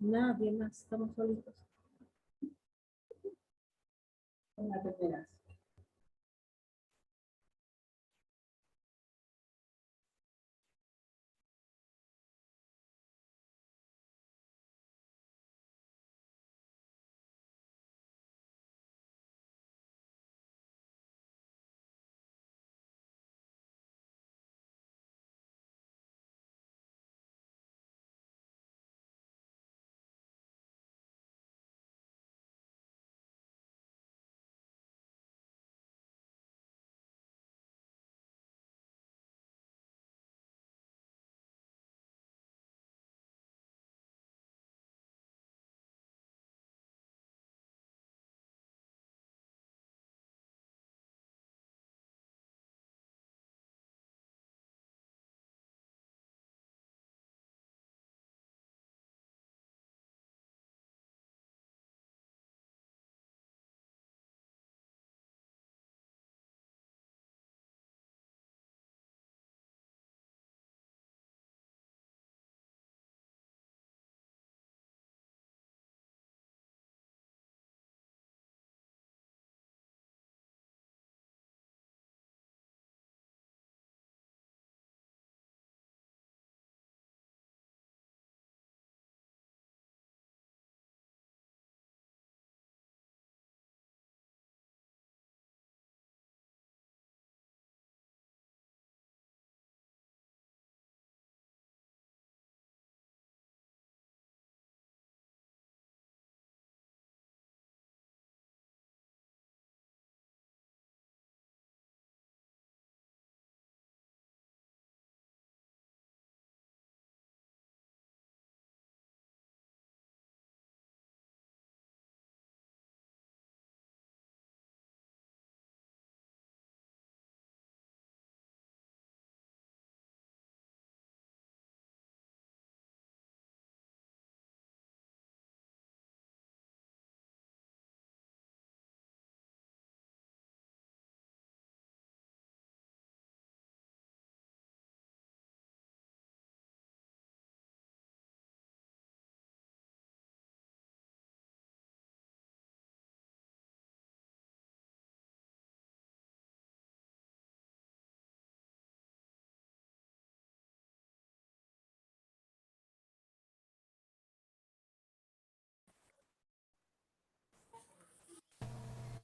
Nadie más, estamos solitos. Una primera.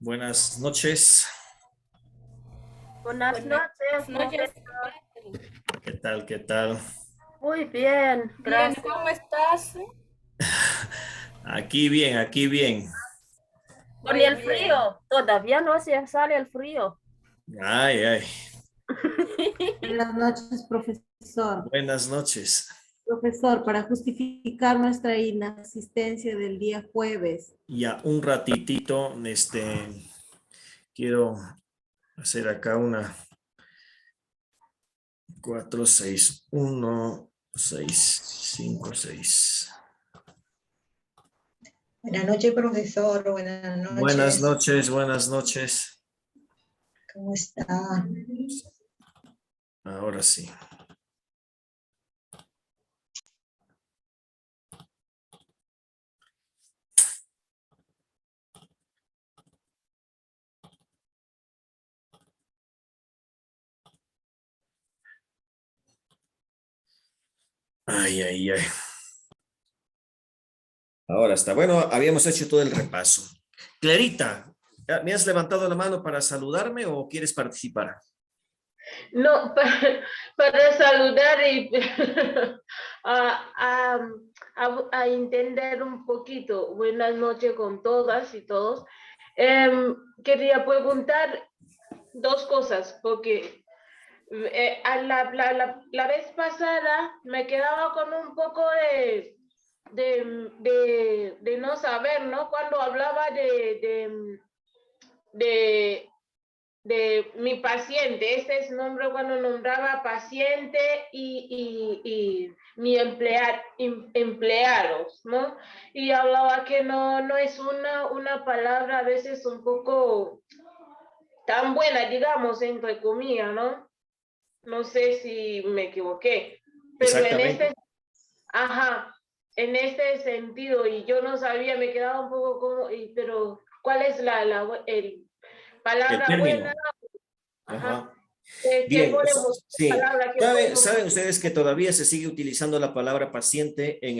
Buenas noches. Buenas noches. noches. ¿Qué tal? ¿Qué tal? Muy bien, Bien, gracias. ¿cómo estás? Aquí bien, aquí bien. Con Muy el bien. frío, todavía no se sale el frío. Ay, ay. Buenas noches, profesor. Buenas noches. Profesor, para justificar nuestra inasistencia del día jueves. Ya un ratitito, quiero hacer acá una 4, 6, 1, 6, 5, 6. Buenas noches, profesor. Buenas noches. Buenas noches, buenas noches. ¿Cómo está? Ahora sí. Ay, ay, ay. Ahora está. Bueno, habíamos hecho todo el repaso. Clarita, ¿me has levantado la mano para saludarme o quieres participar? No, para saludar y a, a- a entender un poquito. Buenas noches con todas y todos. Quería preguntar dos cosas, porque la vez pasada me quedaba con un poco de no saber, ¿no? Cuando hablaba de mi paciente, ese es nombre cuando nombraba paciente y mi empleados, ¿no? Y hablaba que no es una palabra a veces un poco tan buena, digamos, entre comillas, ¿no? No sé si me equivoqué, pero en Exactamente. ajá, en este sentido y yo no sabía, me quedaba un poco como, pero ¿cuál es el palabra El buena? término. Ajá. Ajá. ¿Qué Bien, podemos, sí. palabra que ¿Saben, podemos saben ustedes que todavía se sigue utilizando la palabra paciente en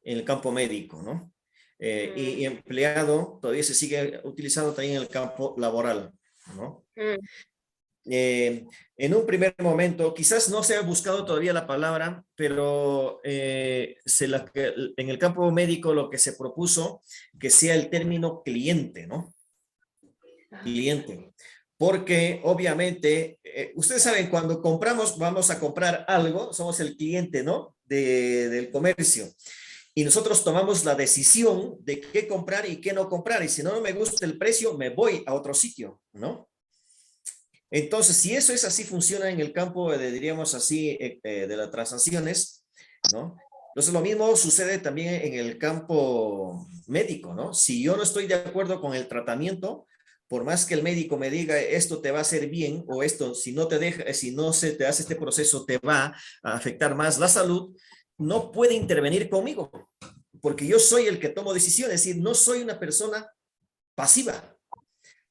el campo médico, ¿no? Y empleado todavía se sigue utilizando también en el campo laboral, ¿no? En un primer momento, quizás no se ha buscado todavía la palabra, pero en el campo médico lo que se propuso que sea el término cliente, ¿no? Cliente. Porque obviamente, ustedes saben, cuando compramos, vamos a comprar algo, somos el cliente, ¿no? Del comercio. Y nosotros tomamos la decisión de qué comprar y qué no comprar. Y si no me gusta el precio, me voy a otro sitio, ¿no? Entonces, si eso es así, funciona en el campo, diríamos así, de las transacciones, ¿no? Entonces, lo mismo sucede también en el campo médico, ¿no? Si yo no estoy de acuerdo con el tratamiento, por más que el médico me diga esto te va a hacer bien o esto, si no te deja, si no se te hace este proceso, te va a afectar más la salud, no puede intervenir conmigo, porque yo soy el que tomo decisiones, es decir, no soy una persona pasiva.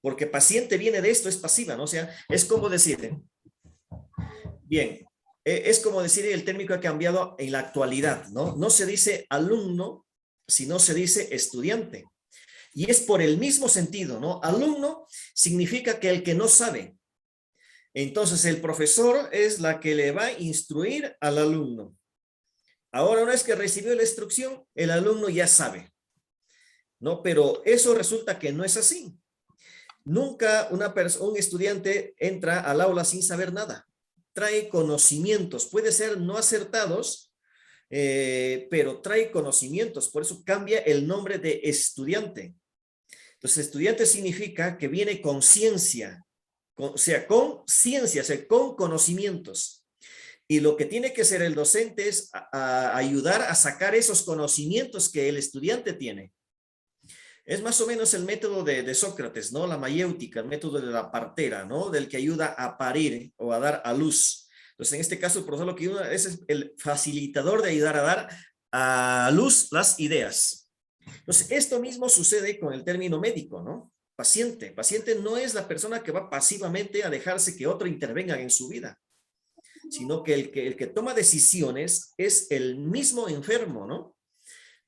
Porque paciente viene de esto, es pasiva, ¿no? O sea, es como decir, bien, es como decir el término que ha cambiado en la actualidad, ¿no? No se dice alumno, sino se dice estudiante. Y es por el mismo sentido, ¿no? Alumno significa que el que no sabe. Entonces, el profesor es la que le va a instruir al alumno. Ahora, una vez que recibió la instrucción, el alumno ya sabe, ¿no? Pero eso resulta que no es así. Nunca un estudiante entra al aula sin saber nada. Trae conocimientos, puede ser no acertados, pero trae conocimientos. Por eso cambia el nombre de estudiante. Entonces, estudiante significa que viene con ciencia, o sea, con ciencia, o sea, con conocimientos. Y lo que tiene que hacer el docente es ayudar a sacar esos conocimientos que el estudiante tiene. Es más o menos el método de Sócrates, ¿no? La mayéutica, el método de la partera, ¿no? Del que ayuda a parir o a dar a luz. Entonces, en este caso, el profesor lo que ayuda es el facilitador de ayudar a dar a luz las ideas. Entonces, esto mismo sucede con el término médico, ¿no? Paciente. Paciente no es la persona que va pasivamente a dejarse que otro intervenga en su vida, sino que el que toma decisiones es el mismo enfermo, ¿no?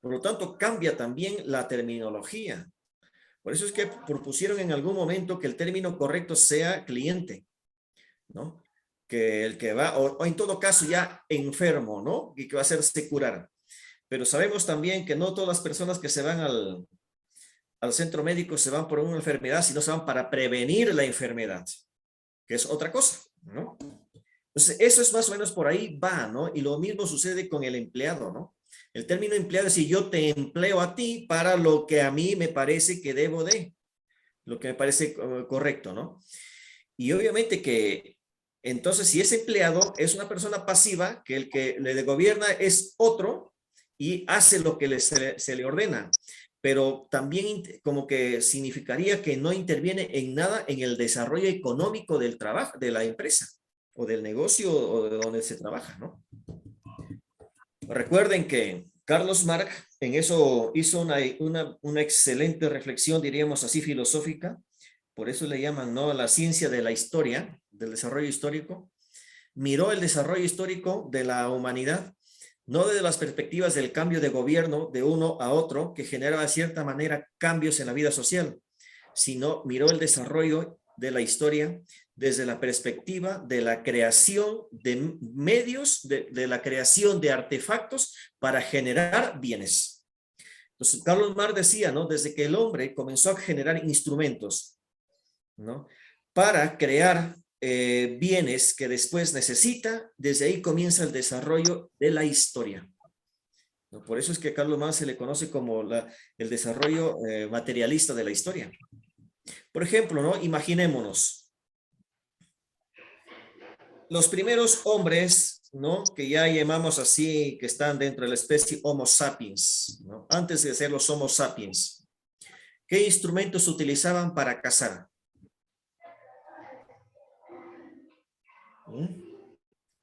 Por lo tanto, cambia también la terminología. Por eso es que propusieron en algún momento que el término correcto sea cliente, ¿no? Que el que va, o en todo caso ya enfermo, ¿no? Y que va a hacerse curar. Pero sabemos también que no todas las personas que se van al centro médico se van por una enfermedad, sino se van para prevenir la enfermedad, que es otra cosa, ¿no? Entonces, eso es más o menos por ahí va, ¿no? Y lo mismo sucede con el empleado, ¿no? El término empleado es si yo te empleo a ti para lo que a mí me parece que debo de, lo que me parece correcto, ¿no? Y obviamente que, entonces, si ese empleado es una persona pasiva, que el que le gobierna es otro y hace lo que se le ordena, pero también como que significaría que no interviene en nada en el desarrollo económico del trabajo, de la empresa o del negocio o de donde se trabaja, ¿no? Recuerden que Carlos Marx en eso hizo una excelente reflexión, diríamos así, filosófica. Por eso le llaman, ¿no?, la ciencia de la historia, del desarrollo histórico. Miró el desarrollo histórico de la humanidad, no desde las perspectivas del cambio de gobierno de uno a otro, que generaba de cierta manera cambios en la vida social, sino miró el desarrollo de la historia desde la perspectiva de la creación de medios, de la creación de artefactos para generar bienes. Entonces, Carlos Marx decía, ¿no?, desde que el hombre comenzó a generar instrumentos, ¿no?, para crear bienes que después necesita, desde ahí comienza el desarrollo de la historia, ¿no? Por eso es que a Carlos Marx se le conoce como el desarrollo materialista de la historia. Por ejemplo, ¿no?, imaginémonos los primeros hombres, ¿no?, que ya llamamos así, que están dentro de la especie Homo sapiens, ¿no?, antes de ser los Homo sapiens, ¿qué instrumentos utilizaban para cazar?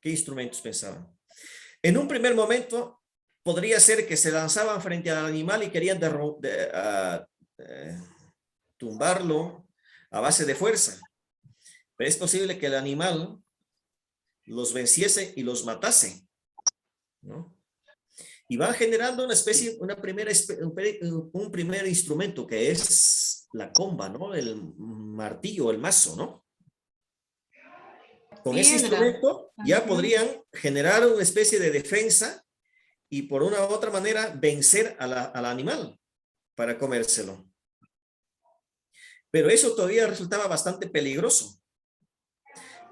¿Qué instrumentos pensaban? En un primer momento podría ser que se lanzaban frente al animal y querían tumbarlo a base de fuerza. Pero es posible que el animal los venciese y los matase, ¿no? Y van generando una especie, un primer instrumento que es la comba, ¿no? El martillo, el mazo, ¿no? Con ese Piedra. instrumento ya Ajá. podrían generar una especie de defensa y por una u otra manera vencer al animal para comérselo. Pero eso todavía resultaba bastante peligroso.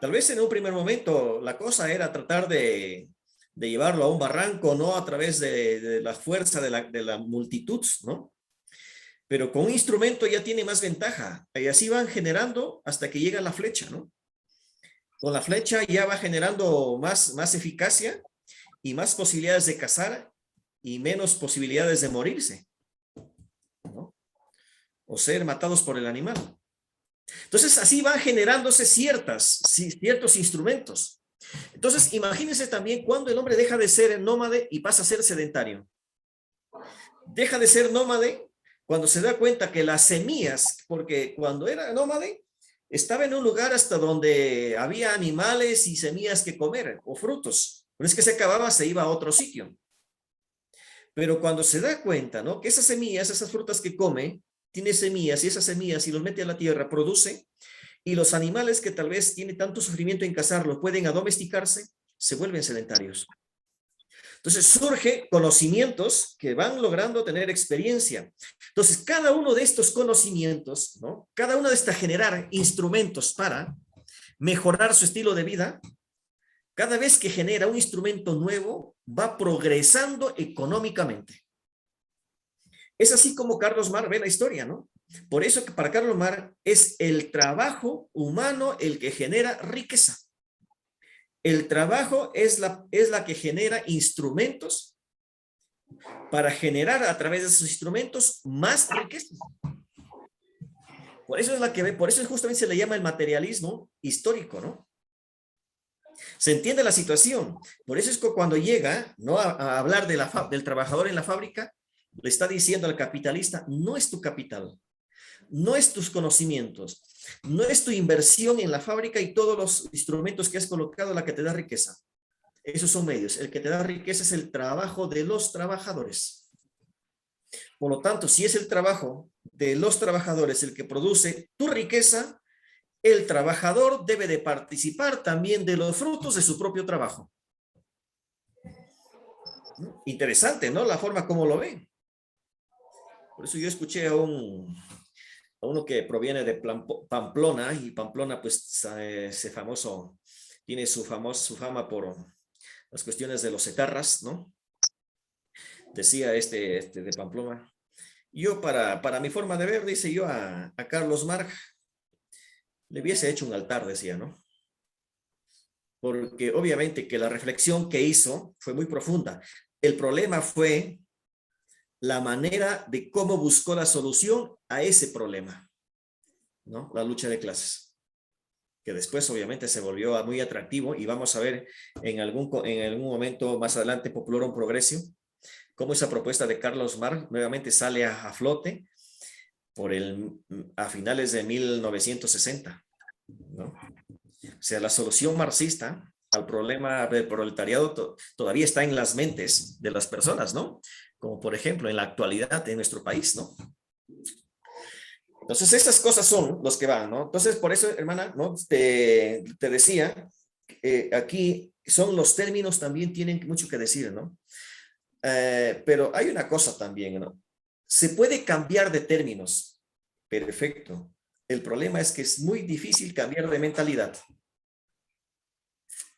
Tal vez en un primer momento la cosa era tratar de llevarlo a un barranco, no a través de la fuerza de la multitud, ¿no? Pero con un instrumento ya tiene más ventaja. Y así van generando hasta que llega la flecha, ¿no? Con la flecha ya va generando más eficacia y más posibilidades de cazar y menos posibilidades de morirse, ¿no? O ser matados por el animal. Entonces así van generándose ciertos instrumentos. Entonces imagínense también cuando el hombre deja de ser nómade y pasa a ser sedentario. Deja de ser nómade cuando se da cuenta que las semillas, porque cuando era nómade estaba en un lugar hasta donde había animales y semillas que comer o frutos. Pero es que se acababa, se iba a otro sitio. Pero cuando se da cuenta, ¿no? Que esas semillas, esas frutas que come, tiene semillas y esas semillas, si los mete a la tierra, produce, y los animales que tal vez tienen tanto sufrimiento en cazarlos pueden adomesticarse, se vuelven sedentarios. Entonces surge conocimientos que van logrando tener experiencia. Entonces cada uno de estos conocimientos, ¿no? Cada una de estas generar instrumentos para mejorar su estilo de vida, cada vez que genera un instrumento nuevo, va progresando económicamente. Es así como Carlos Marx ve la historia, ¿no? Por eso que para Carlos Marx es el trabajo humano el que genera riqueza. El trabajo es la que genera instrumentos para generar a través de esos instrumentos más riqueza. Por eso es la que ve, por eso justamente se le llama el materialismo histórico, ¿no? Se entiende la situación. Por eso es que cuando llega, ¿no? a hablar del trabajador en la fábrica, le está diciendo al capitalista, no es tu capital, no es tus conocimientos, no es tu inversión en la fábrica y todos los instrumentos que has colocado la que te da riqueza. Esos son medios. El que te da riqueza es el trabajo de los trabajadores. Por lo tanto, si es el trabajo de los trabajadores el que produce tu riqueza, el trabajador debe de participar también de los frutos de su propio trabajo. Interesante, ¿no? La forma como lo ven. Por eso yo escuché a uno que proviene de Pamplona, y Pamplona pues tiene su fama por las cuestiones de los etarras, ¿no? Decía de Pamplona, yo para mi forma de ver, dice yo a Carlos Marx, le hubiese hecho un altar, decía, ¿no? Porque obviamente que la reflexión que hizo fue muy profunda. El problema fue la manera de cómo buscó la solución a ese problema, ¿no? La lucha de clases, que después obviamente se volvió muy atractivo y vamos a ver en algún momento más adelante, Populorum Progressio, cómo esa propuesta de Carlos Marx nuevamente sale a flote a finales de 1960, ¿no? O sea, la solución marxista al problema del proletariado todavía está en las mentes de las personas, ¿no? Como por ejemplo en la actualidad en nuestro país, ¿no? Entonces estas cosas son los que van, ¿no? Entonces por eso, hermana, ¿no? Te decía, aquí son los términos también tienen mucho que decir, ¿no? Pero hay una cosa también, ¿no? Se puede cambiar de términos, perfecto. El problema es que es muy difícil cambiar de mentalidad.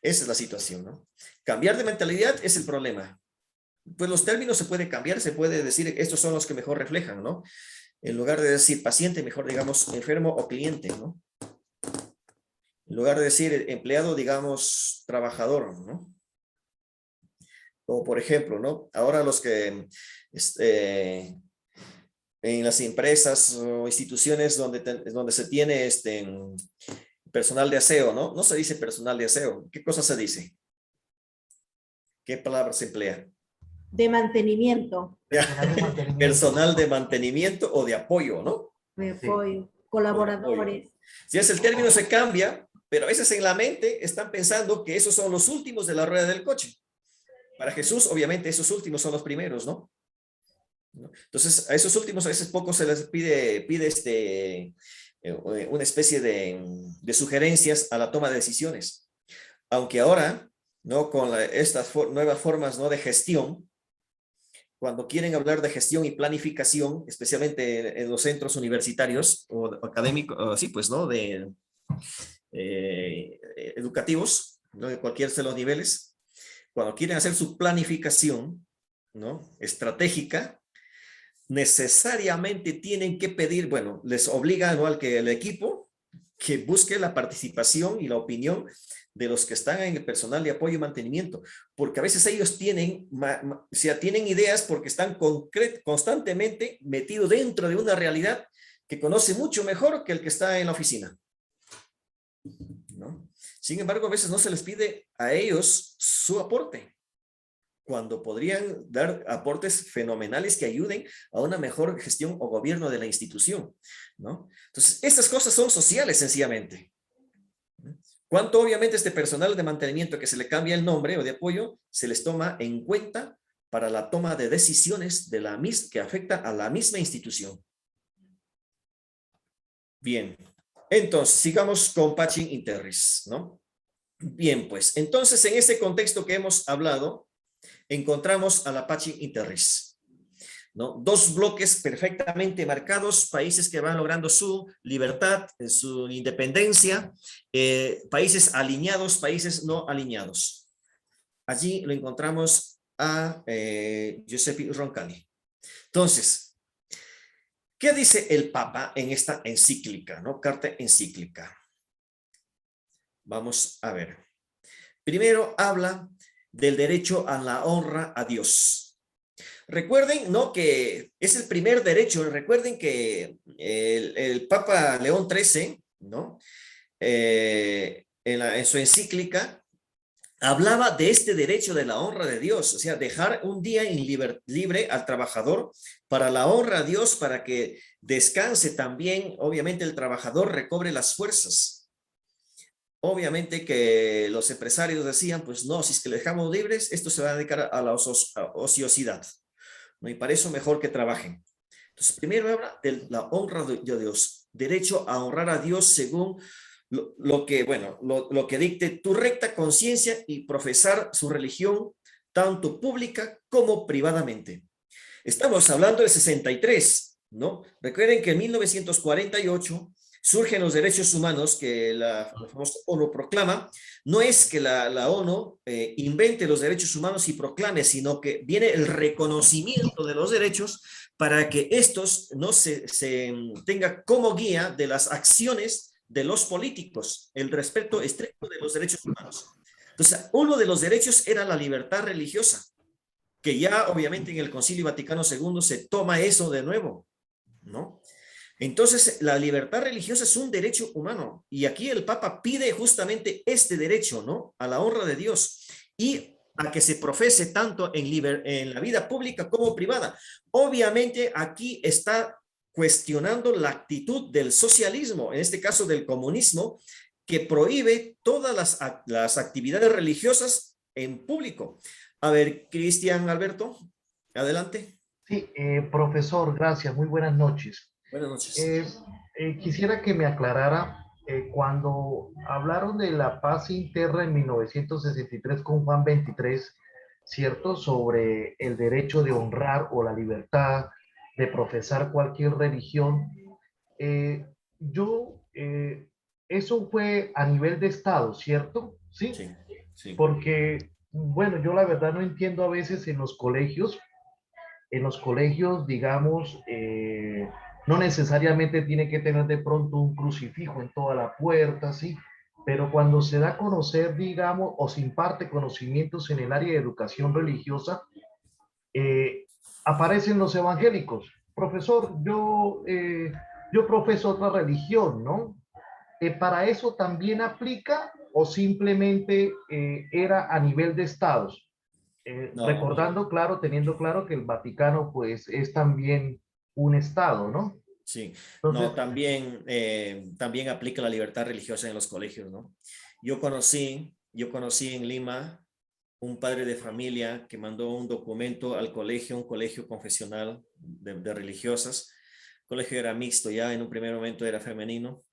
Esa es la situación, ¿no? Cambiar de mentalidad es el problema. Pues los términos se puede cambiar, se puede decir, estos son los que mejor reflejan, ¿no? En lugar de decir paciente, mejor digamos enfermo o cliente, ¿no? En lugar de decir empleado, digamos trabajador, ¿no? Como por ejemplo, ¿no? Ahora los que en las empresas o instituciones donde se tiene personal de aseo, ¿no? No se dice personal de aseo. ¿Qué cosa se dice? ¿Qué palabra se emplea? De mantenimiento, Personal de mantenimiento o de apoyo, ¿no? de apoyo, colaboradores. Si es el término se cambia, pero a veces en la mente están pensando que esos son los últimos de la rueda del coche. Para Jesús, obviamente, esos últimos son los primeros, ¿no? Entonces, a esos últimos a veces poco se les pide una especie de sugerencias a la toma de decisiones. Aunque ahora, ¿no? Con estas nuevas formas, ¿no? de gestión, cuando quieren hablar de gestión y planificación, especialmente en los centros universitarios o académicos, sí, pues, ¿no? Educativos, ¿no? De cualquier de los niveles, cuando quieren hacer su planificación, ¿no? estratégica, necesariamente tienen que pedir, bueno, les obliga, ¿no? el equipo que busque la participación y la opinión de los que están en el personal de apoyo y mantenimiento, porque a veces ellos tienen, o sea, tienen ideas porque están constantemente metidos dentro de una realidad que conoce mucho mejor que el que está en la oficina, ¿no? Sin embargo, a veces no se les pide a ellos su aporte, cuando podrían dar aportes fenomenales que ayuden a una mejor gestión o gobierno de la institución, ¿no? Entonces, estas cosas son sociales, sencillamente. ¿Cuánto obviamente este personal de mantenimiento que se le cambia el nombre o de apoyo se les toma en cuenta para la toma de decisiones de que afecta a la misma institución? Bien, entonces sigamos con Pachin Interris, ¿no? Bien, pues entonces en este contexto que hemos hablado, encontramos a la Pachin Interris, ¿no? Dos bloques perfectamente marcados, países que van logrando su libertad, su independencia, países alineados, países no alineados. Allí lo encontramos a Giuseppe Roncalli. Entonces, ¿qué dice el Papa en esta encíclica, ¿no? Carta encíclica. Vamos a ver. Primero habla del derecho a la honra a Dios. Recuerden, ¿no? Que es el primer derecho. Recuerden que el Papa León XIII, ¿no? En su encíclica hablaba de este derecho de la honra de Dios, o sea, dejar un día libre al trabajador para la honra a Dios, para que descanse también, obviamente el trabajador recobre las fuerzas. Obviamente que los empresarios decían, pues no, si es que le dejamos libres, esto se va a dedicar a la ociosidad, ¿no? Y para eso mejor que trabajen. Entonces, primero habla de la honra de Dios, derecho a honrar a Dios según lo que dicte tu recta conciencia y profesar su religión, tanto pública como privadamente. Estamos hablando de 63, ¿no? Recuerden que en 1948 surgen los derechos humanos que la famosa ONU proclama. No es que la ONU invente los derechos humanos y proclame, sino que viene el reconocimiento de los derechos para que estos no se tenga como guía de las acciones de los políticos, el respeto estricto de los derechos humanos. Entonces, uno de los derechos era la libertad religiosa, que ya obviamente en el Concilio Vaticano II se toma eso de nuevo, ¿no? Entonces, la libertad religiosa es un derecho humano y aquí el Papa pide justamente este derecho, ¿no? A la honra de Dios y a que se profese tanto en la vida pública como privada. Obviamente aquí está cuestionando la actitud del socialismo, en este caso del comunismo, que prohíbe todas las actividades religiosas en público. A ver, Cristian Alberto, adelante. Sí, profesor, gracias. Muy buenas noches. Buenas noches. Quisiera que me aclarara cuando hablaron de la paz interna en 1963 con Juan XXIII, ¿cierto? Sobre el derecho de honrar o la libertad de profesar cualquier religión. Eso fue a nivel de Estado, ¿cierto? Sí, sí, sí. Porque, bueno, yo la verdad no entiendo a veces en los colegios, digamos, no necesariamente tiene que tener de pronto un crucifijo en toda la puerta, ¿sí? Pero cuando se da a conocer, digamos, o se imparte conocimientos en el área de educación religiosa, aparecen los evangélicos. Profesor, yo profeso otra religión, ¿no? ¿Para eso también aplica o simplemente era a nivel de estados? No, recordando, claro, teniendo claro que el Vaticano, pues, es también un Estado, ¿no? sí, no, Entonces, también aplica la libertad religiosa en los colegios, ¿no? Yo conocí en Lima un padre de familia que mandó un documento al colegio, un colegio confesional de religiosas. El colegio era mixto ya, en un primer momento era femenino,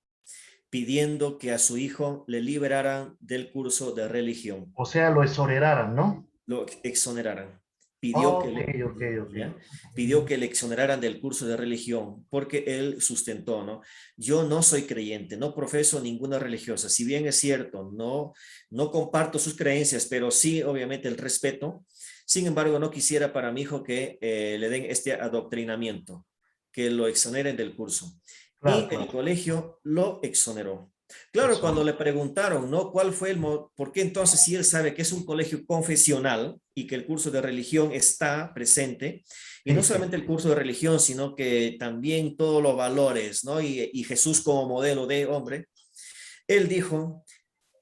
pidiendo que a su hijo le liberaran del curso de religión, o sea, lo exoneraran, ¿no? lo exoneraran. Pidió que Ok, le, ok, ok. ¿ya? Pidió que le exoneraran del curso de religión porque él sustentó, ¿no? Yo no soy creyente, no profeso ninguna religiosa. Si bien es cierto, no comparto sus creencias, pero sí, obviamente, el respeto. Sin embargo, no quisiera para mi hijo que le den este adoctrinamiento, que lo exoneren del curso. Claro, Y el claro. colegio lo exoneró. Claro, Eso. cuando le preguntaron, ¿no? ¿Cuál fue por qué entonces si él sabe que es un colegio confesional y que el curso de religión está presente, y Sí, no sí. solamente el curso de religión, sino que también todos los valores, ¿no? Y Jesús como modelo de hombre, él dijo,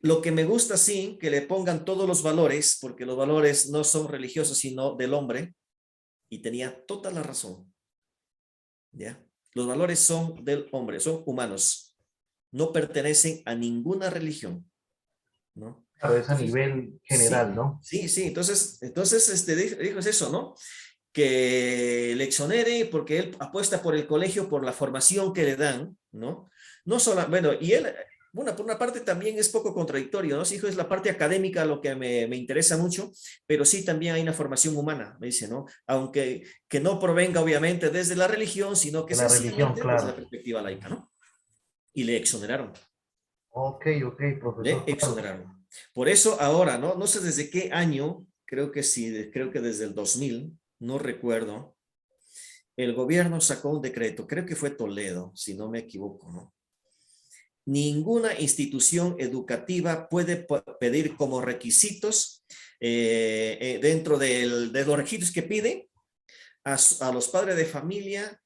lo que me gusta sí, que le pongan todos los valores, porque los valores no son religiosos, sino del hombre, y tenía toda la razón, ¿ya? Los valores son del hombre, son humanos, no pertenecen a ninguna religión, ¿no? Claro, es a Entonces, nivel general, sí, ¿no? sí, sí, entonces dijo es eso, ¿no? Que le exonere porque él apuesta por el colegio, por la formación que le dan, ¿no? No solo, bueno, y él, bueno, por una parte también es poco contradictorio, ¿no? Sí, hijo, es la parte académica lo que me interesa mucho, pero sí también hay una formación humana, me dice, ¿no? Aunque que no provenga obviamente desde la religión, sino que De la religión, sencillamente desde la claro. perspectiva laica, ¿no? Y le exoneraron. Ok, ok, Le profesor, claro. exoneraron. Por eso ahora, ¿no? No sé desde qué año, creo que sí, creo que desde el 2000, no recuerdo, el gobierno sacó un decreto, creo que fue Toledo, si no me equivoco, ¿no? Ninguna institución educativa puede pedir como requisitos, dentro de los requisitos que pide, a los padres de familia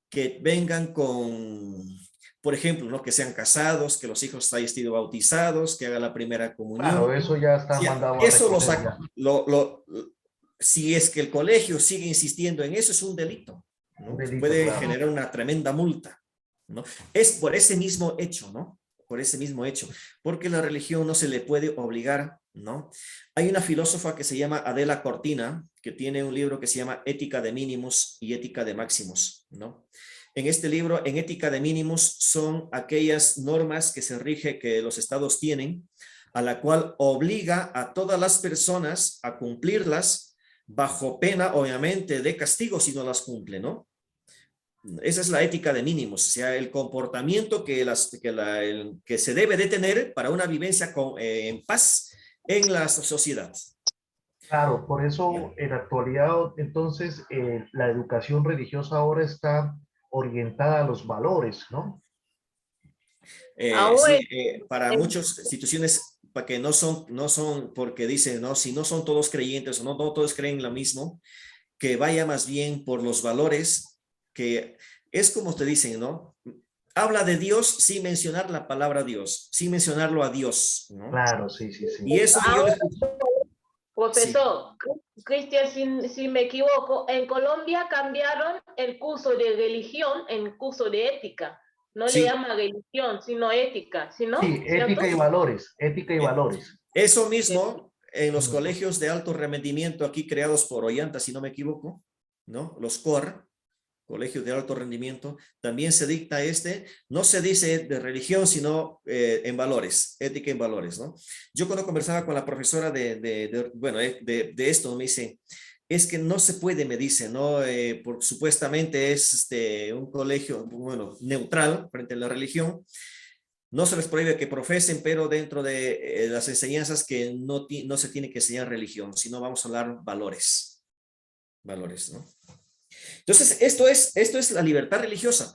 que vengan con, por ejemplo, ¿no? Que sean casados, que los hijos hayan sido bautizados, que hagan la primera comunión. Claro, eso ya está Si mandado a eso recoger ya. si es que el colegio sigue insistiendo en eso, es un delito, Un ¿no? delito, Puede claro. generar una tremenda multa, ¿no? Es por ese mismo hecho, ¿no? Por ese mismo hecho, porque la religión no se le puede obligar, ¿no? Hay una filósofa que se llama Adela Cortina, que tiene un libro que se llama Ética de Mínimos y Ética de Máximos, ¿no? En este libro, en Ética de Mínimos, son aquellas normas que se rige, que los estados tienen, a la cual obliga a todas las personas a cumplirlas bajo pena, obviamente, de castigo si no las cumple, ¿no? Esa es la ética de mínimos, o sea, el comportamiento que se debe de tener para una vivencia en paz en la sociedad. Claro, por ¿Ya? eso en la actualidad, entonces, la educación religiosa ahora está orientada a los valores, ¿no? Aún, Sí, para muchas instituciones, para que no son, porque dicen, no, si no son todos creyentes o no todos creen lo mismo, que vaya más bien por los valores, que es como te dicen, ¿no? Habla de Dios sin mencionar la palabra Dios, sin mencionarlo a Dios, ¿no? Claro, sí, sí, sí. Y eso yo aún, lo escuché. Sí, profesor, Cristian, si me equivoco, en Colombia cambiaron el curso de religión en curso de ética. No le sí. llama religión, sino ética, ¿sí no? Sí, ¿Cierto? ética y valores, ética y Eh, valores. Eso mismo en los Mm. colegios de alto rendimiento aquí creados por Ollanta, si no me equivoco, ¿no? Los COR, colegios de alto rendimiento, también se dicta no se dice de religión, sino en valores, ética en valores, ¿no? Yo cuando conversaba con la profesora de esto, me dice, es que no se puede, me dice, ¿no? Porque supuestamente es un colegio, bueno, neutral frente a la religión. No se les prohíbe que profesen, pero dentro de las enseñanzas que no se tiene que enseñar religión, sino vamos a hablar valores, ¿no? Entonces, esto es la libertad religiosa,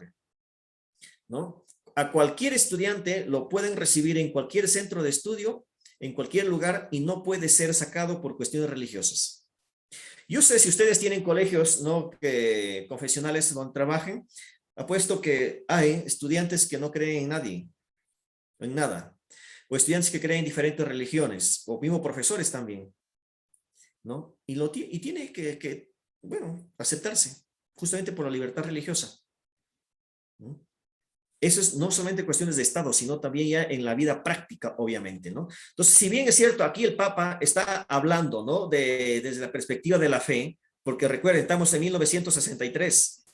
¿no? A cualquier estudiante lo pueden recibir en cualquier centro de estudio, en cualquier lugar, y no puede ser sacado por cuestiones religiosas. Yo sé si ustedes tienen colegios, ¿no? Confesionales donde trabajen, apuesto que hay estudiantes que no creen en nadie, en nada, o estudiantes que creen en diferentes religiones, o mismo profesores también. ¿no? Y tiene que, bueno, aceptarse, justamente por la libertad religiosa, ¿no? Eso es no solamente cuestiones de Estado, sino también ya en la vida práctica, obviamente, ¿no? Entonces, si bien es cierto, aquí el Papa está hablando, ¿no? Desde la perspectiva de la fe, porque recuerden, estamos en 1963,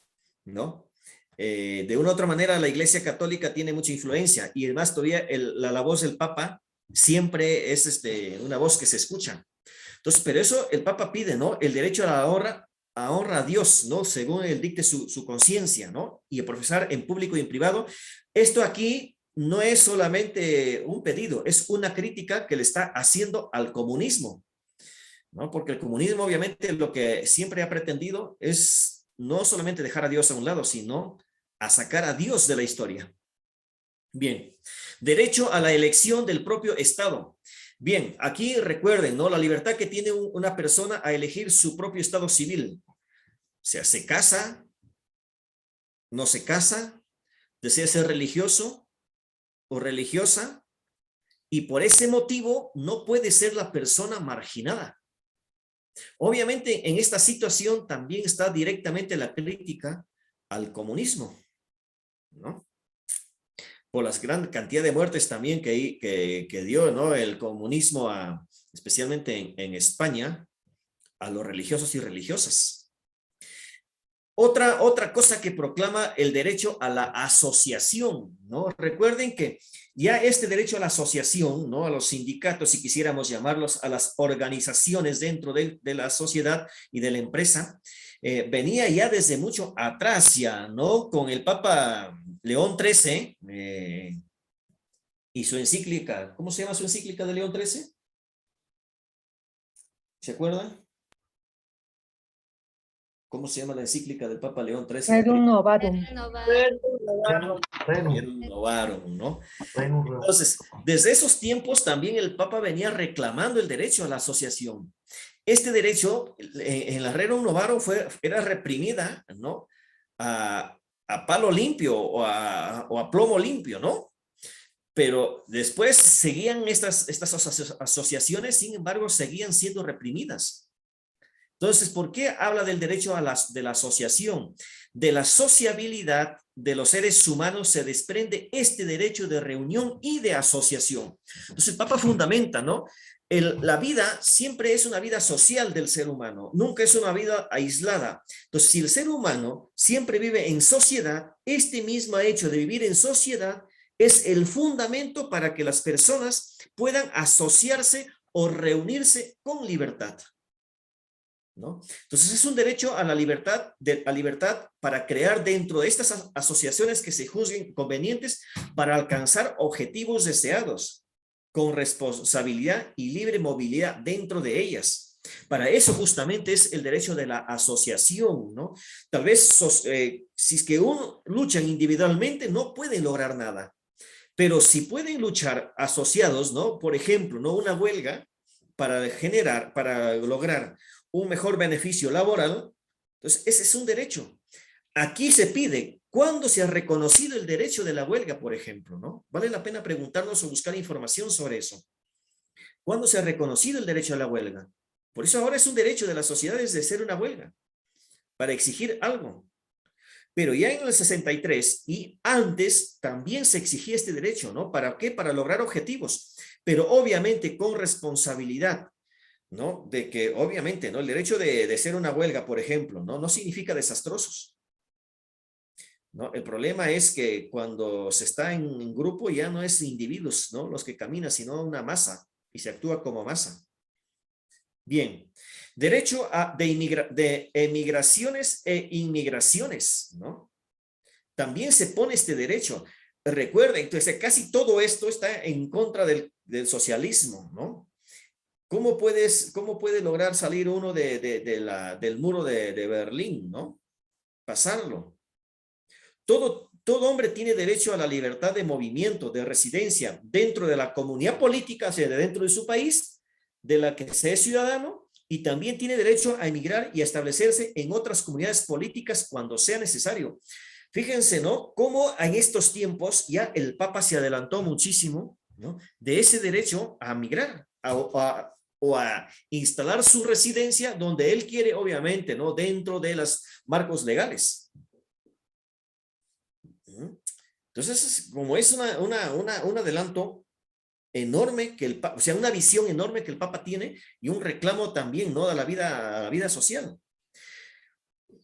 ¿no? De una u otra manera, la Iglesia Católica tiene mucha influencia y además todavía la voz del Papa siempre es una voz que se escucha. Entonces, pero eso el Papa pide, ¿no? El derecho a la honra a Dios, ¿no? Según él dicte su conciencia, ¿no? Y a profesar en público y en privado. Esto aquí no es solamente un pedido, es una crítica que le está haciendo al comunismo, ¿no? Porque el comunismo obviamente lo que siempre ha pretendido es no solamente dejar a Dios a un lado, sino a sacar a Dios de la historia. Bien, derecho a la elección del propio Estado. Bien, aquí recuerden, ¿no? La libertad que tiene una persona a elegir su propio estado civil. O sea, se casa, no se casa, desea ser religioso o religiosa, y por ese motivo no puede ser la persona marginada. Obviamente, en esta situación también está directamente la crítica al comunismo, ¿no? Por la gran cantidad de muertes también que dio, ¿no? El comunismo, especialmente en España, a los religiosos y religiosas. Otra cosa que proclama el derecho a la asociación, ¿no? Recuerden que ya este derecho a la asociación, ¿no? A los sindicatos, si quisiéramos llamarlos, a las organizaciones dentro de la sociedad y de la empresa, venía ya desde mucho atrás ya, ¿no? Con el Papa León XIII y su encíclica. ¿Cómo se llama su encíclica de León XIII? ¿Se acuerdan? ¿Cómo se llama la encíclica del Papa León XIII? Rerum Novarum. Rerum Novarum, ¿no? Entonces, desde esos tiempos también el Papa venía reclamando el derecho a la asociación. Este derecho en la Rerum Novarum era reprimida, ¿no? A palo limpio o a plomo limpio, ¿no? Pero después seguían estas asociaciones, sin embargo, seguían siendo reprimidas. Entonces, ¿por qué habla del derecho de la asociación? De la sociabilidad de los seres humanos se desprende este derecho de reunión y de asociación. Entonces, el Papa fundamenta, ¿no? La vida siempre es una vida social del ser humano, nunca es una vida aislada. Entonces, si el ser humano siempre vive en sociedad, este mismo hecho de vivir en sociedad es el fundamento para que las personas puedan asociarse o reunirse con libertad, ¿no? Entonces es un derecho a la libertad, para crear dentro de estas asociaciones que se juzguen convenientes para alcanzar objetivos deseados, con responsabilidad y libre movilidad dentro de ellas. Para eso justamente es el derecho de la asociación, ¿no? Tal vez si es que uno luchan individualmente no pueden lograr nada, pero si pueden luchar asociados, ¿no? Por ejemplo, ¿no? Una huelga para lograr un mejor beneficio laboral, entonces ese es un derecho. Aquí se pide, ¿cuándo se ha reconocido el derecho de la huelga, por ejemplo, ¿no? Vale la pena preguntarnos o buscar información sobre eso. ¿Cuándo se ha reconocido el derecho a la huelga? Por eso ahora es un derecho de las sociedades de hacer una huelga, para exigir algo. Pero ya en el 63 y antes también se exigía este derecho, ¿no? ¿Para qué? Para lograr objetivos, pero obviamente con responsabilidad, ¿no? De que obviamente, ¿no? El derecho de hacer una huelga, por ejemplo, ¿no? No significa desastrosos, ¿no? El problema es que cuando se está en grupo ya no es individuos, ¿no? Los que caminan, sino una masa y se actúa como masa. Bien, derecho de emigraciones e inmigraciones, ¿no? También se pone este derecho. Recuerden, entonces casi todo esto está en contra del socialismo, ¿no? ¿Cómo puede lograr salir uno del muro de Berlín, ¿no? Pasarlo. Todo hombre tiene derecho a la libertad de movimiento, de residencia dentro de la comunidad política, o sea, dentro de su país, de la que se es ciudadano, y también tiene derecho a emigrar y a establecerse en otras comunidades políticas cuando sea necesario. Fíjense, ¿no? Cómo en estos tiempos ya el Papa se adelantó muchísimo, ¿no? De ese derecho a migrar o o a instalar su residencia donde él quiere, obviamente, ¿no? Dentro de los marcos legales. Entonces, como es un adelanto enorme que o sea, una visión enorme que el Papa tiene y un reclamo también, ¿no? A la vida social.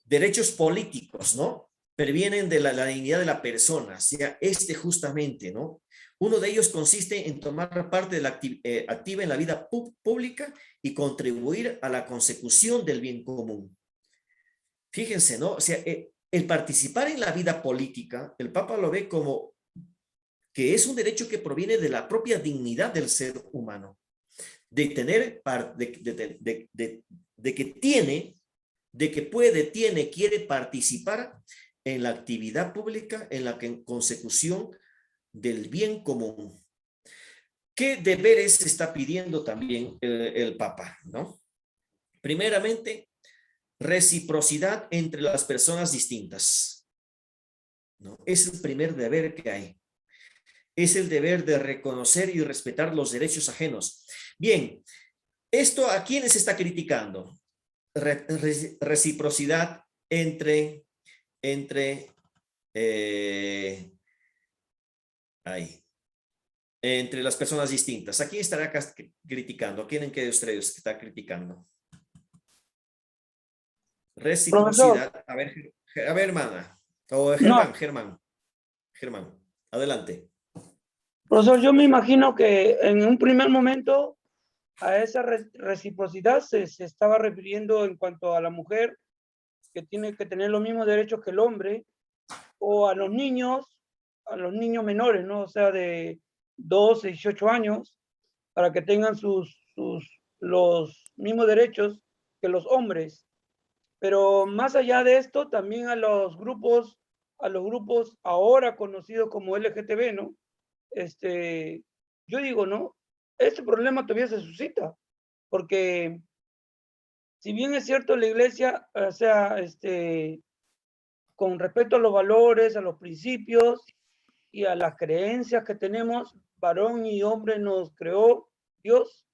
Derechos políticos, ¿no? Previenen de la dignidad de la persona, o sea, justamente, ¿no? Uno de ellos consiste en tomar parte de la activa en la vida pública y contribuir a la consecución del bien común. Fíjense, ¿no? O sea, el participar en la vida política, el Papa lo ve como que es un derecho que proviene de la propia dignidad del ser humano, de tener, de que tiene, de que puede, tiene, quiere participar en la actividad pública, en la consecución del bien común. ¿Qué deberes está pidiendo también el Papa, ¿no? Primeramente, reciprocidad entre las personas distintas, ¿no? Es el primer deber que hay. Es el deber de reconocer y respetar los derechos ajenos. Bien, ¿esto a quiénes está criticando? Reciprocidad entre las personas distintas. ¿A quién estará criticando? ¿A quién de ustedes está criticando? Reciprocidad. Profesor. A ver, hermana. O No, Germán, adelante. profesor, yo me imagino que en un primer momento a esa reciprocidad se estaba refiriendo en cuanto a la mujer, que tiene que tener los mismos derechos que el hombre, o a los niños menores, ¿no? O sea, de 12, 18 años, para que tengan los mismos derechos que los hombres. Pero más allá de esto, también a los grupos ahora conocidos como LGTB, ¿no? Yo digo, ¿no? Este problema todavía se suscita, porque si bien es cierto la iglesia, o sea, con respecto a los valores, a los principios y a las creencias que tenemos, varón y hombre nos creó Dios.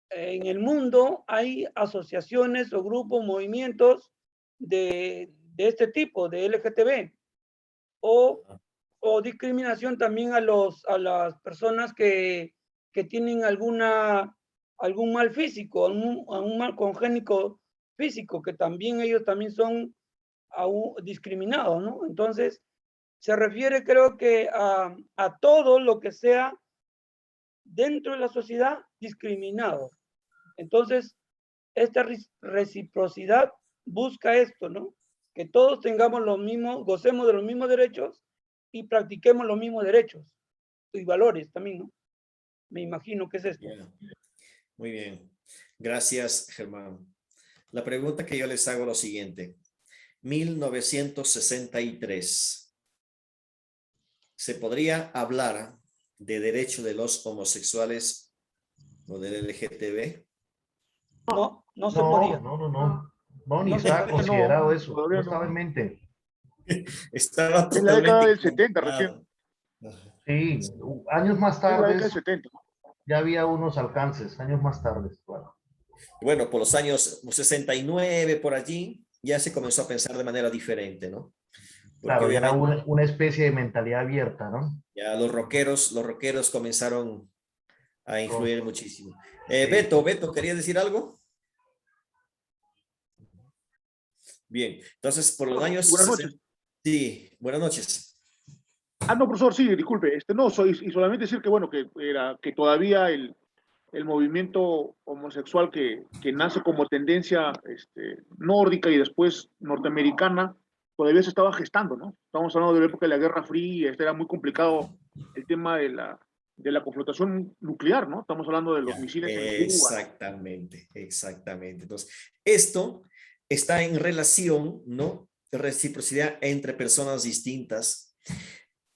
En el mundo hay asociaciones o grupos, movimientos de este tipo, de LGTB, o discriminación también a las personas que tienen algún mal físico, algún mal congénito físico, que también ellos también son discriminados, ¿no? Entonces, se refiere, creo que a todo lo que sea dentro de la sociedad discriminado. Entonces, esta reciprocidad busca esto, ¿no? Que todos tengamos los mismos, gocemos de los mismos derechos y practiquemos los mismos derechos y valores también, ¿no? Me imagino que es esto. Yeah. Muy bien. Gracias, Germán. La pregunta que yo les hago es lo siguiente. 1963. ¿Se podría hablar de derecho de los homosexuales o del LGTB? No, no se podía. No, ni No, estaba no, considerado eso. todavía No estaba no. en mente. Estaba En la década del totalmente 70 recién. Sí, años más En la década tarde del 70. ya había unos alcances, años más tarde. Claro. Bueno, por los años 69, por allí, ya se comenzó a pensar de manera diferente, ¿no? Porque Claro, ya era obviamente una especie de mentalidad abierta, ¿no? ya los rockeros comenzaron a influir muchísimo. Sí. Beto, ¿querías decir algo? Bien, entonces por los años... Buenas noches. Sí, buenas noches. No, profesor, sí, disculpe. Y solamente decir que, bueno, que todavía el movimiento homosexual que nace como tendencia nórdica y después norteamericana, todavía se estaba gestando, ¿no? Estamos hablando de la época de la Guerra Fría, era muy complicado el tema de la confrontación nuclear, ¿no? Estamos hablando de los misiles en Cuba. Exactamente. Entonces, esto está en relación, ¿no? Reciprocidad entre personas distintas.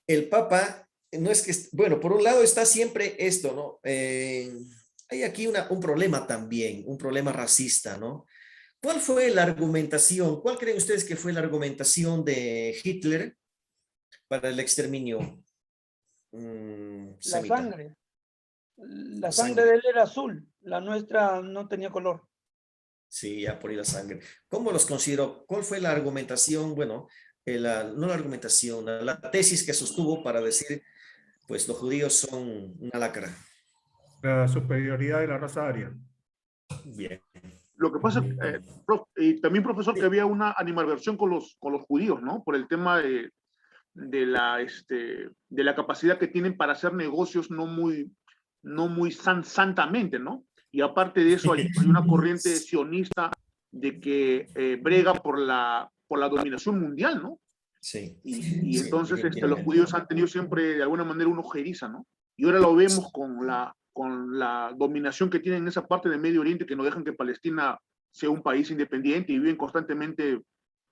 El Papa, no es que, bueno, por un lado está siempre esto, ¿no? Hay aquí un problema también, un problema racista, ¿no? ¿Cuál fue la argumentación? ¿Cuál creen ustedes que fue la argumentación de Hitler para el exterminio? La sangre de él era azul. La nuestra no tenía color. Sí, ya por ahí la sangre. ¿Cómo los considero? ¿Cuál fue la argumentación? Bueno, no la argumentación, la tesis que sostuvo para decir, pues los judíos son una lacra. La superioridad de la raza aria. Bien. Lo que pasa, y también, profesor, que había una animadversión con los judíos, ¿no? Por el tema de la capacidad que tienen para hacer negocios no muy santamente, ¿no? Y aparte de eso, hay una corriente sionista de que brega por la dominación mundial, ¿no? Sí. Y Sí, entonces los efectivamente. judíos han tenido siempre, de alguna manera, una ojeriza, ¿no? Y ahora lo vemos con la dominación que tienen en esa parte del Medio Oriente, que no dejan que Palestina sea un país independiente y viven constantemente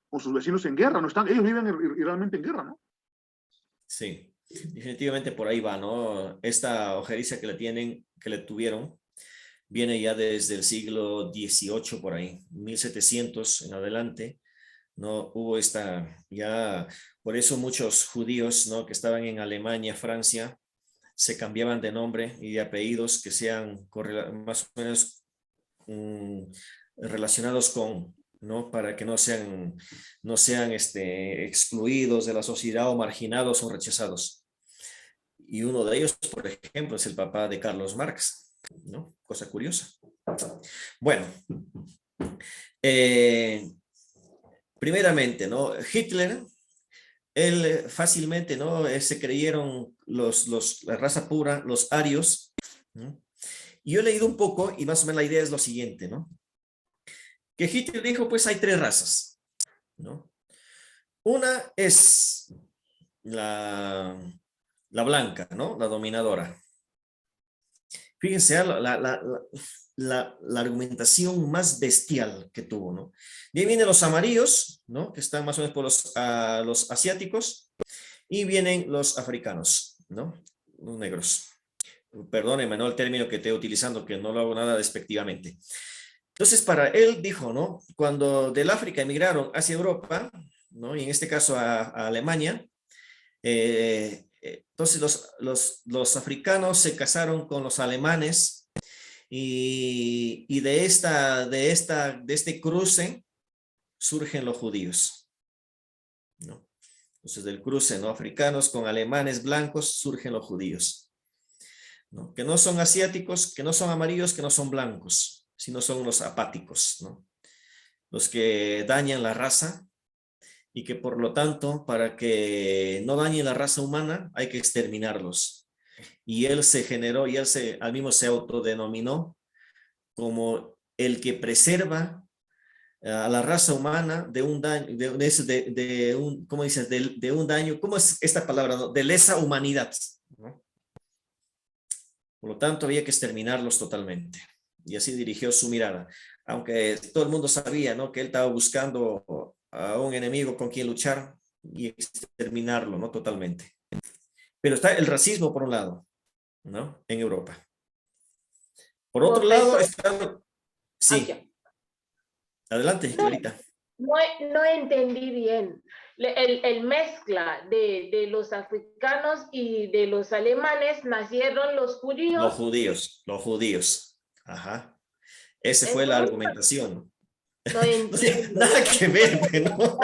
con sus vecinos en guerra, ¿no? Ellos viven realmente en guerra, ¿no? Sí, definitivamente por ahí va, ¿no? Esta ojeriza que le tuvieron, viene ya desde el siglo XVIII por ahí, 1700 en adelante, ¿no? Hubo ya, por eso muchos judíos, ¿no? Que estaban en Alemania, Francia, se cambiaban de nombre y de apellidos que sean más o menos relacionados con, ¿no? Para que no sean excluidos de la sociedad o marginados o rechazados. Y uno de ellos, por ejemplo, es el papá de Carlos Marx, ¿no? Cosa curiosa. Bueno, primeramente, ¿no? Hitler, él fácilmente, ¿no? Se creyeron la raza pura, los arios, ¿no? Y yo he leído un poco y más o menos la idea es lo siguiente, ¿no? Que Hitler dijo, pues hay tres razas, ¿no? Una es la blanca, ¿no? La dominadora. Fíjense la argumentación más bestial que tuvo, ¿no? De ahí vienen los amarillos, ¿no? Que están más o menos por los asiáticos, y vienen los africanos, ¿no? Los negros. Perdónenme, ¿no? El término que estoy utilizando, que no lo hago nada despectivamente. Entonces, para él dijo, ¿no? Cuando del África emigraron hacia Europa, ¿no? Y en este caso a Alemania, entonces los africanos se casaron con los alemanes y de este cruce surgen los judíos, ¿no? Entonces del cruce, ¿no? Africanos con alemanes blancos surgen los judíos, ¿no? Que no son asiáticos, que no son amarillos, que no son blancos, sino son los apáticos, ¿no? Los que dañan la raza y que por lo tanto, para que no dañen la raza humana, hay que exterminarlos. Y él se generó, y al mismo se autodenominó como el que preserva a la raza humana de un daño, ¿cómo dices? De un daño, ¿cómo es esta palabra? ¿No? De lesa humanidad, ¿no? Por lo tanto, había que exterminarlos totalmente. Y así dirigió su mirada. Aunque todo el mundo sabía, ¿no? Que él estaba buscando a un enemigo con quien luchar y exterminarlo, ¿no? Totalmente. Pero está el racismo por un lado, ¿no? En Europa. Por otro lado está... Sí. Okay. Adelante, Clarita. No entendí bien. El mezcla de los africanos y de los alemanes nacieron los judíos. Los judíos. Ajá. Esa fue la argumentación. No entiendo. Nada que ver, ¿no?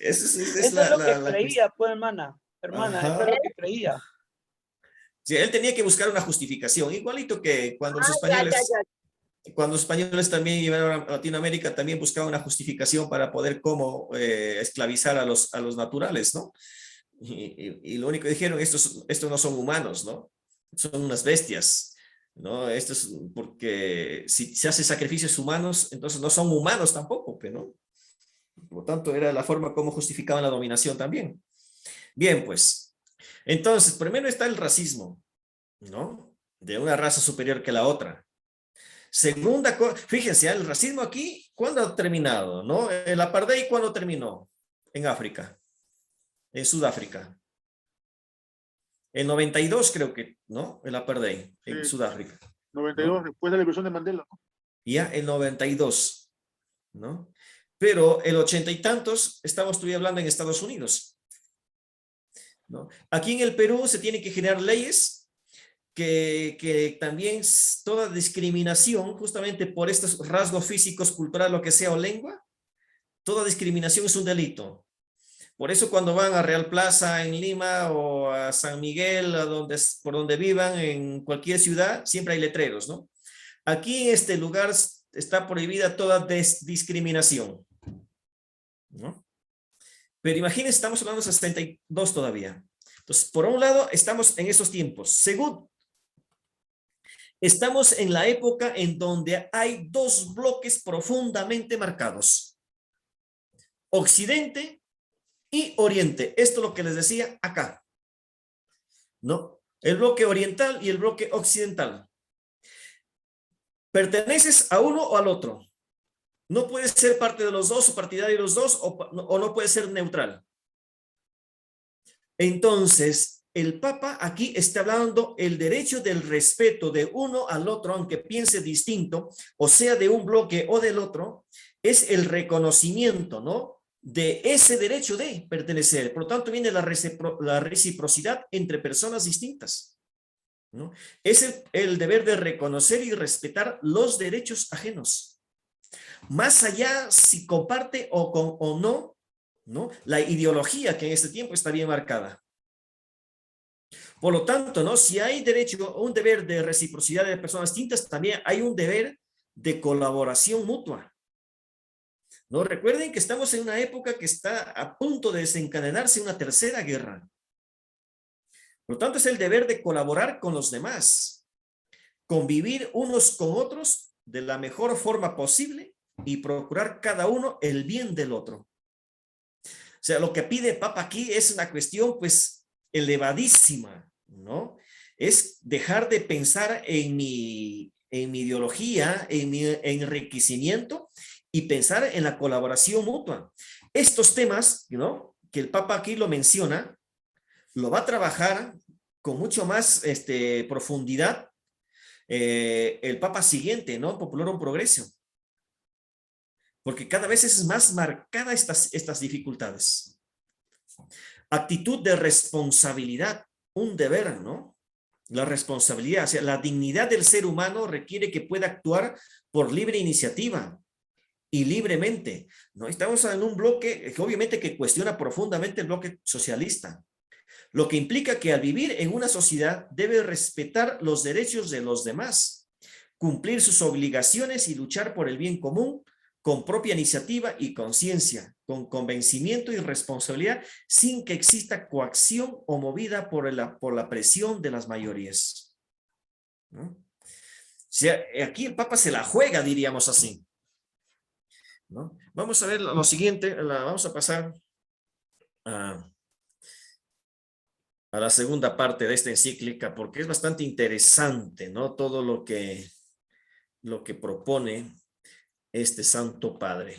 Eso es lo que creía, pues, hermana, eso es lo que creía. Sí, él tenía que buscar una justificación, igualito que cuando los españoles... Cuando los españoles también llegaron a Latinoamérica, también buscaban una justificación para poder esclavizar a los naturales, ¿no? Y lo único que dijeron, estos no son humanos, ¿no? Son unas bestias, ¿no? Esto es porque si se hacen sacrificios humanos, entonces no son humanos tampoco, ¿no? Por lo tanto, era la forma como justificaban la dominación también. Bien, pues. Entonces, primero está el racismo, ¿no? De una raza superior que la otra. Segunda cosa, fíjense, el racismo aquí, ¿cuándo ha terminado? ¿No? El apartheid, ¿cuándo terminó? En África, en Sudáfrica. En 92 creo que, ¿no? El apartheid en Sudáfrica. 92, ¿no? Después de la elección de Mandela. Ya, en 92, ¿no? Pero el 80 y tantos, estamos todavía hablando en Estados Unidos, ¿no? Aquí en el Perú se tienen que generar leyes que también toda discriminación, justamente por estos rasgos físicos, culturales, lo que sea, o lengua, toda discriminación es un delito. Por eso cuando van a Real Plaza en Lima o a San Miguel, por donde vivan, en cualquier ciudad, siempre hay letreros, ¿no? Aquí en este lugar está prohibida toda discriminación, ¿no? Pero imagínense, estamos hablando de 62 todavía. Entonces, por un lado, estamos en esos tiempos. Segundo, estamos en la época en donde hay dos bloques profundamente marcados. Occidente y Oriente. Esto es lo que les decía acá, ¿no? El bloque oriental y el bloque occidental. ¿Perteneces a uno o al otro? No puedes ser parte de los dos o partidario de los dos o no puedes ser neutral. Entonces, el Papa aquí está hablando el derecho del respeto de uno al otro, aunque piense distinto, o sea, de un bloque o del otro, es el reconocimiento, ¿no? De ese derecho de pertenecer. Por lo tanto, viene la reciprocidad entre personas distintas, ¿no? Es el deber de reconocer y respetar los derechos ajenos. Más allá si comparte o no, ¿no? La ideología que en este tiempo está bien marcada. Por lo tanto, ¿no? Si hay derecho, un deber de reciprocidad de personas distintas, también hay un deber de colaboración mutua. ¿No? Recuerden que estamos en una época que está a punto de desencadenarse una tercera guerra. Por lo tanto, es el deber de colaborar con los demás, convivir unos con otros de la mejor forma posible y procurar cada uno el bien del otro. O sea, lo que pide el Papa aquí es una cuestión, pues, elevadísima, ¿no? Es dejar de pensar en mi ideología, en mi enriquecimiento y pensar en la colaboración mutua. Estos temas, ¿no? Que el Papa aquí lo menciona, lo va a trabajar con mucho más profundidad el Papa siguiente, ¿no? Populorum Progressio. Porque cada vez es más marcada estas dificultades. Actitud de responsabilidad, un deber, ¿no? La responsabilidad, o sea, la dignidad del ser humano requiere que pueda actuar por libre iniciativa y libremente, ¿no? Estamos en un bloque que obviamente que cuestiona profundamente el bloque socialista, lo que implica que al vivir en una sociedad debe respetar los derechos de los demás, cumplir sus obligaciones y luchar por el bien común con propia iniciativa y conciencia, con convencimiento y responsabilidad, sin que exista coacción o movida por la presión de las mayorías, ¿no? O sea, aquí el Papa se la juega, diríamos así, ¿no? Vamos a ver lo siguiente, vamos a pasar a la segunda parte de esta encíclica, porque es bastante interesante, ¿no? Todo lo que propone este Santo Padre.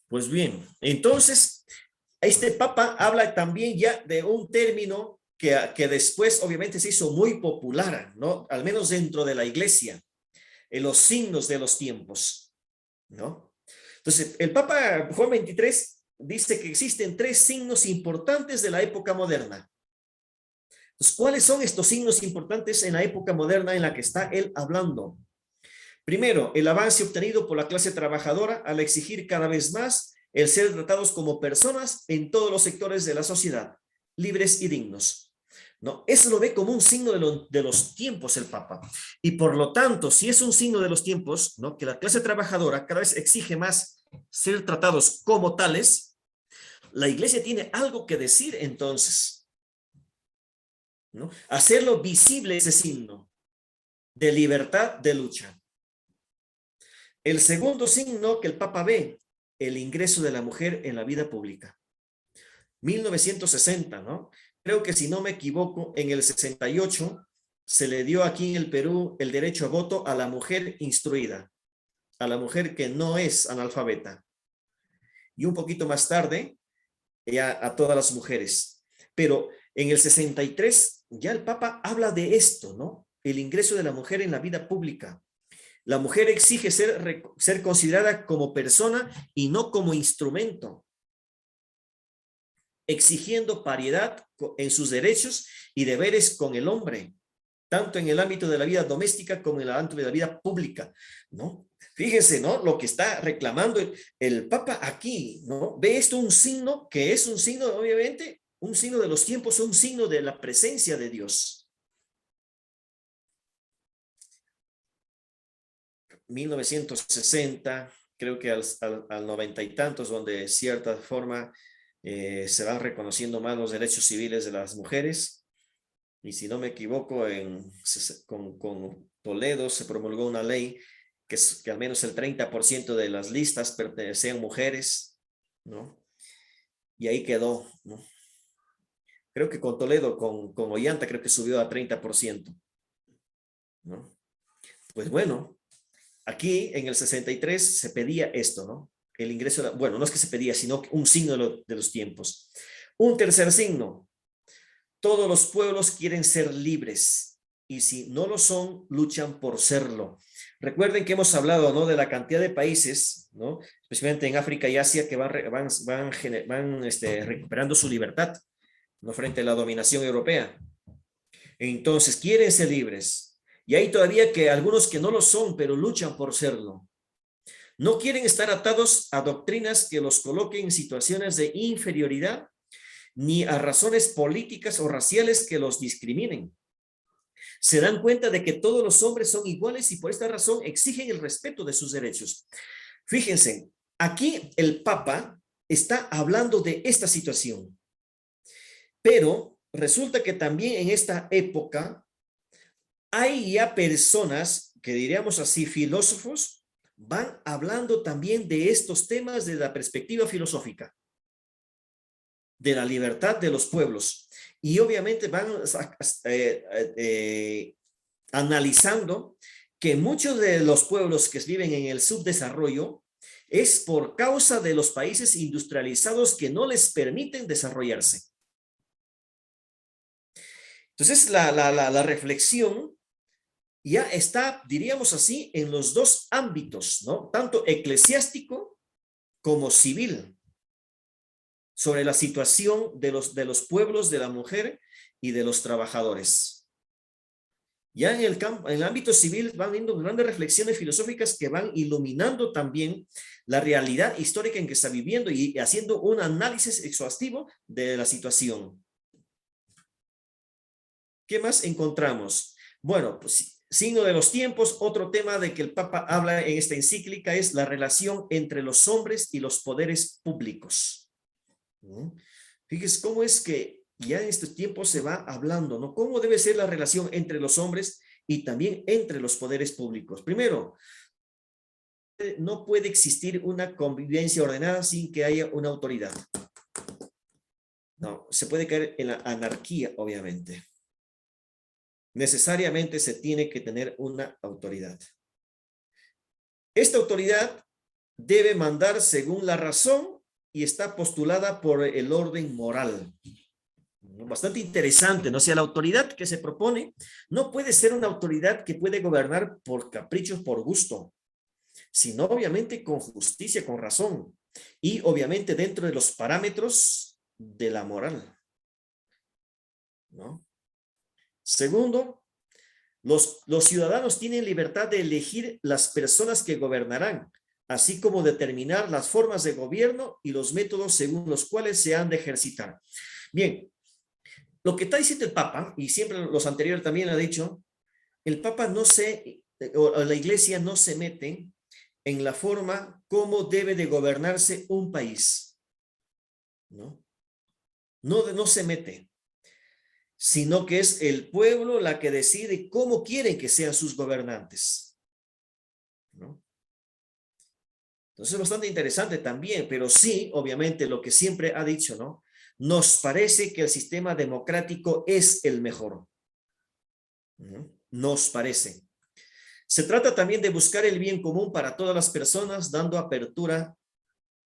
Pues bien, entonces, este Papa habla también ya de un término que después obviamente se hizo muy popular, ¿no? Al menos dentro de la iglesia, en los signos de los tiempos, ¿no? Entonces, el Papa Juan XXIII dice que existen 3 signos importantes de la época moderna. Entonces, ¿cuáles son estos signos importantes en la época moderna en la que está él hablando? Primero, el avance obtenido por la clase trabajadora al exigir cada vez más el ser tratados como personas en todos los sectores de la sociedad, libres y dignos, ¿no? Eso lo ve como un signo de los tiempos el Papa. Y por lo tanto, si es un signo de los tiempos, ¿no? Que la clase trabajadora cada vez exige más ser tratados como tales, la iglesia tiene algo que decir entonces, ¿no? Hacerlo visible ese signo de libertad de lucha. El segundo signo que el Papa ve, el ingreso de la mujer en la vida pública. 1960, ¿no? Creo que si no me equivoco, en el 68 se le dio aquí en el Perú el derecho a voto a la mujer instruida, a la mujer que no es analfabeta. Y un poquito más tarde, ya a todas las mujeres. Pero en el 63 ya el Papa habla de esto, ¿no? El ingreso de la mujer en la vida pública. La mujer exige ser considerada como persona y no como instrumento, exigiendo paridad en sus derechos y deberes con el hombre, tanto en el ámbito de la vida doméstica como en el ámbito de la vida pública, ¿no? Fíjense, ¿no? Lo que está reclamando el Papa aquí, ¿no? Ve esto un signo que es un signo, obviamente, un signo de los tiempos, un signo de la presencia de Dios. 1960, creo que al 90 y tantos, donde de cierta forma se van reconociendo más los derechos civiles de las mujeres. Y si no me equivoco, con Toledo se promulgó una ley que al menos el 30% de las listas pertenecían mujeres, ¿no? Y ahí quedó, ¿no? Creo que con Toledo, con Ollanta, creo que subió a 30%, ¿no? Pues bueno, aquí en el 63 se pedía esto, ¿no? El ingreso, bueno, no es que se pedía, sino un signo de los tiempos. Un tercer signo: todos los pueblos quieren ser libres y si no lo son, luchan por serlo. Recuerden que hemos hablado, ¿no?, de la cantidad de países, ¿no?, especialmente en África y Asia, que van recuperando su libertad, ¿no?, frente a la dominación europea. Entonces, quieren ser libres. Y hay todavía algunos que no lo son, pero luchan por serlo. No quieren estar atados a doctrinas que los coloquen en situaciones de inferioridad, ni a razones políticas o raciales que los discriminen. Se dan cuenta de que todos los hombres son iguales y por esta razón exigen el respeto de sus derechos. Fíjense, aquí el Papa está hablando de esta situación. Pero resulta que también en esta época hay ya personas, que diríamos así, filósofos, van hablando también de estos temas desde la perspectiva filosófica, de la libertad de los pueblos. Y obviamente van analizando que muchos de los pueblos que viven en el subdesarrollo es por causa de los países industrializados que no les permiten desarrollarse. Entonces, la reflexión ya está, diríamos así, en los dos ámbitos, ¿no? Tanto eclesiástico como civil, sobre la situación de los pueblos, de la mujer y de los trabajadores. Ya en el ámbito civil van viendo grandes reflexiones filosóficas que van iluminando también la realidad histórica en que está viviendo y haciendo un análisis exhaustivo de la situación. ¿Qué más encontramos? Bueno, pues signo de los tiempos, otro tema de que el Papa habla en esta encíclica es la relación entre los hombres y los poderes públicos. Fíjense cómo es que ya en estos tiempos se va hablando, ¿no? ¿Cómo debe ser la relación entre los hombres y también entre los poderes públicos? Primero, no puede existir una convivencia ordenada sin que haya una autoridad. No, se puede caer en la anarquía, obviamente. Necesariamente se tiene que tener una autoridad. Esta autoridad debe mandar según la razón y está postulada por el orden moral. Bastante interesante, ¿no? O sea, la autoridad que se propone no puede ser una autoridad que puede gobernar por caprichos, por gusto, sino obviamente con justicia, con razón y obviamente dentro de los parámetros de la moral, ¿no? Segundo, los ciudadanos tienen libertad de elegir las personas que gobernarán, así como determinar las formas de gobierno y los métodos según los cuales se han de ejercitar. Bien, lo que está diciendo el Papa, y siempre los anteriores también lo ha dicho, el Papa o la Iglesia no se mete en la forma como debe de gobernarse un país, ¿no? No se mete, sino que es el pueblo la que decide cómo quieren que sean sus gobernantes, ¿no? Entonces es bastante interesante también, pero sí, obviamente, lo que siempre ha dicho, ¿no? Nos parece que el sistema democrático es el mejor. Nos parece. Se trata también de buscar el bien común para todas las personas, dando apertura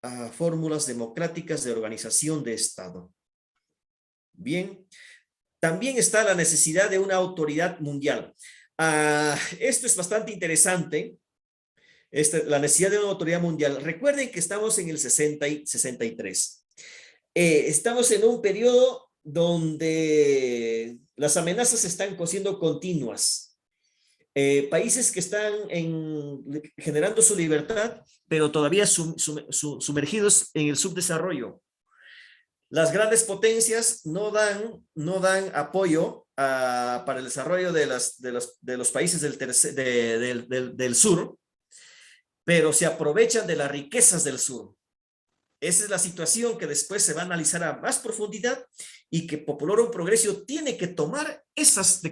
a fórmulas democráticas de organización de Estado. Bien. También está la necesidad de una autoridad mundial. Esto es bastante interesante La necesidad de una autoridad mundial. Recuerden que estamos en el 60 y 63. Estamos en un periodo donde las amenazas están siendo continuas. Países que están generando su libertad, pero todavía sumergidos en el subdesarrollo. Las grandes potencias no dan apoyo para el desarrollo de los países del sur, pero se aprovechan de las riquezas del sur. Esa es la situación que después se va a analizar a más profundidad y que Populorum Progressio tiene que tomar esos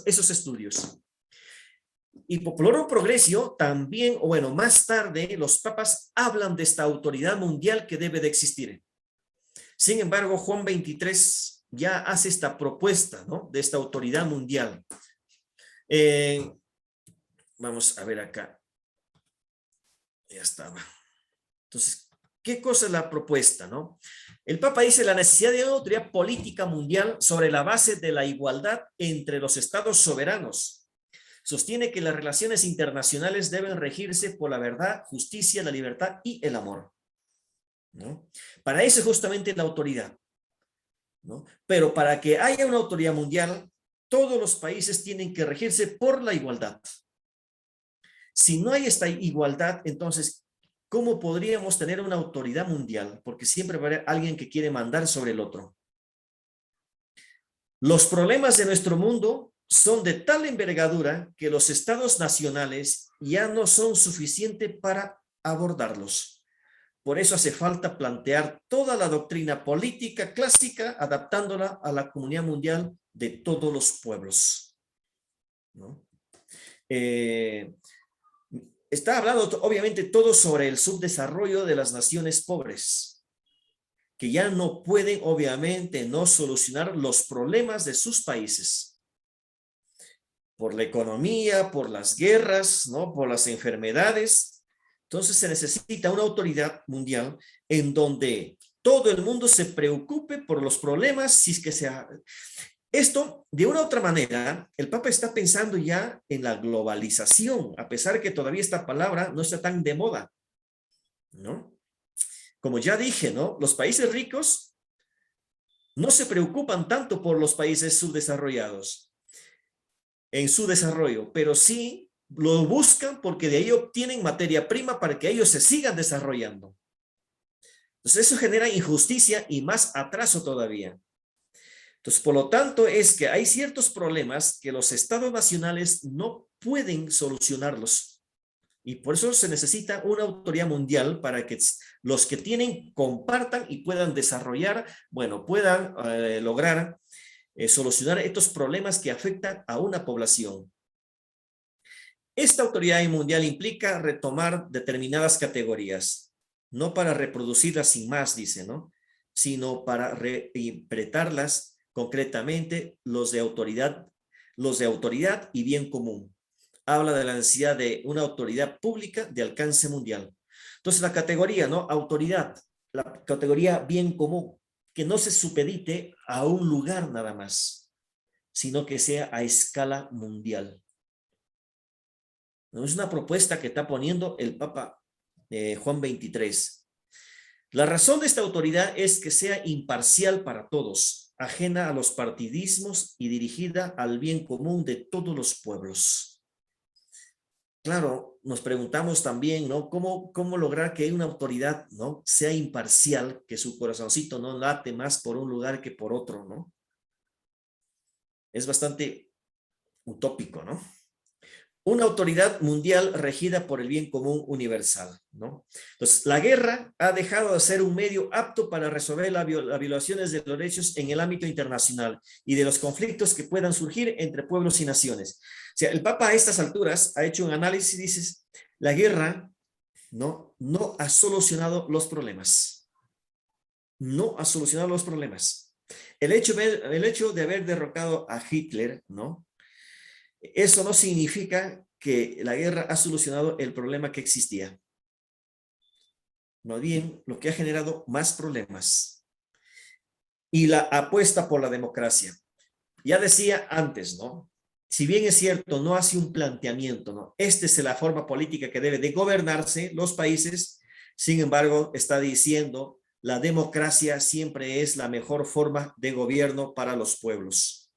estudios. Y Populorum Progressio también, o bueno, más tarde, los papas hablan de esta autoridad mundial que debe de existir. Sin embargo, Juan XXIII ya hace esta propuesta, ¿no? De esta autoridad mundial. Vamos a ver acá. Ya estaba. Entonces, ¿qué cosa es la propuesta, no? El Papa dice la necesidad de una autoridad política mundial sobre la base de la igualdad entre los estados soberanos. Sostiene que las relaciones internacionales deben regirse por la verdad, justicia, la libertad y el amor, ¿no? Para eso es justamente la autoridad, ¿no? Pero para que haya una autoridad mundial, todos los países tienen que regirse por la igualdad. Si no hay esta igualdad, entonces, ¿cómo podríamos tener una autoridad mundial? Porque siempre va a haber alguien que quiere mandar sobre el otro. Los problemas de nuestro mundo son de tal envergadura que los estados nacionales ya no son suficientes para abordarlos. Por eso hace falta plantear toda la doctrina política clásica, adaptándola a la comunidad mundial de todos los pueblos, ¿no? Está hablando obviamente todo sobre el subdesarrollo de las naciones pobres, que ya no pueden obviamente no solucionar los problemas de sus países. Por la economía, por las guerras, ¿no? Por las enfermedades. Entonces se necesita una autoridad mundial en donde todo el mundo se preocupe por los problemas. Si es que esto, de una u otra manera, el Papa está pensando ya en la globalización, a pesar que todavía esta palabra no está tan de moda, ¿no? Como ya dije, ¿no? Los países ricos no se preocupan tanto por los países subdesarrollados en su desarrollo, pero sí lo buscan porque de ahí obtienen materia prima para que ellos se sigan desarrollando. Entonces eso genera injusticia y más atraso todavía. Entonces, por lo tanto, es que hay ciertos problemas que los estados nacionales no pueden solucionarlos. Y por eso se necesita una autoridad mundial para que los que tienen compartan y puedan desarrollar, bueno, puedan lograr solucionar estos problemas que afectan a una población. Esta autoridad mundial implica retomar determinadas categorías, no para reproducirlas sin más, dice, ¿no? Sino para reinterpretarlas concretamente los de autoridad y bien común. Habla de la necesidad de una autoridad pública de alcance mundial. Entonces la categoría, ¿no? Autoridad, la categoría bien común, que no se supedite a un lugar nada más, sino que sea a escala mundial. No es una propuesta que está poniendo el Papa Juan XXIII. La razón de esta autoridad es que sea imparcial para todos, ajena a los partidismos y dirigida al bien común de todos los pueblos. Claro, nos preguntamos también, ¿no? ¿Cómo lograr que una autoridad, ¿no? sea imparcial, que su corazoncito no late más por un lugar que por otro, ¿no? Es bastante utópico, ¿no? Una autoridad mundial regida por el bien común universal, ¿no? Entonces, la guerra ha dejado de ser un medio apto para resolver las violaciones de los derechos en el ámbito internacional y de los conflictos que puedan surgir entre pueblos y naciones. O sea, el Papa a estas alturas ha hecho un análisis y dice, la guerra no ha solucionado los problemas. No ha solucionado los problemas. El hecho de haber derrocado a Hitler, ¿no? Eso no significa que la guerra ha solucionado el problema que existía. Más bien, lo que ha generado más problemas. Y la apuesta por la democracia. Ya decía antes, ¿no? si bien es cierto, no hace un planteamiento, ¿no? Esta es la forma política que debe de gobernarse los países, sin embargo, está diciendo la democracia siempre es la mejor forma de gobierno para los pueblos.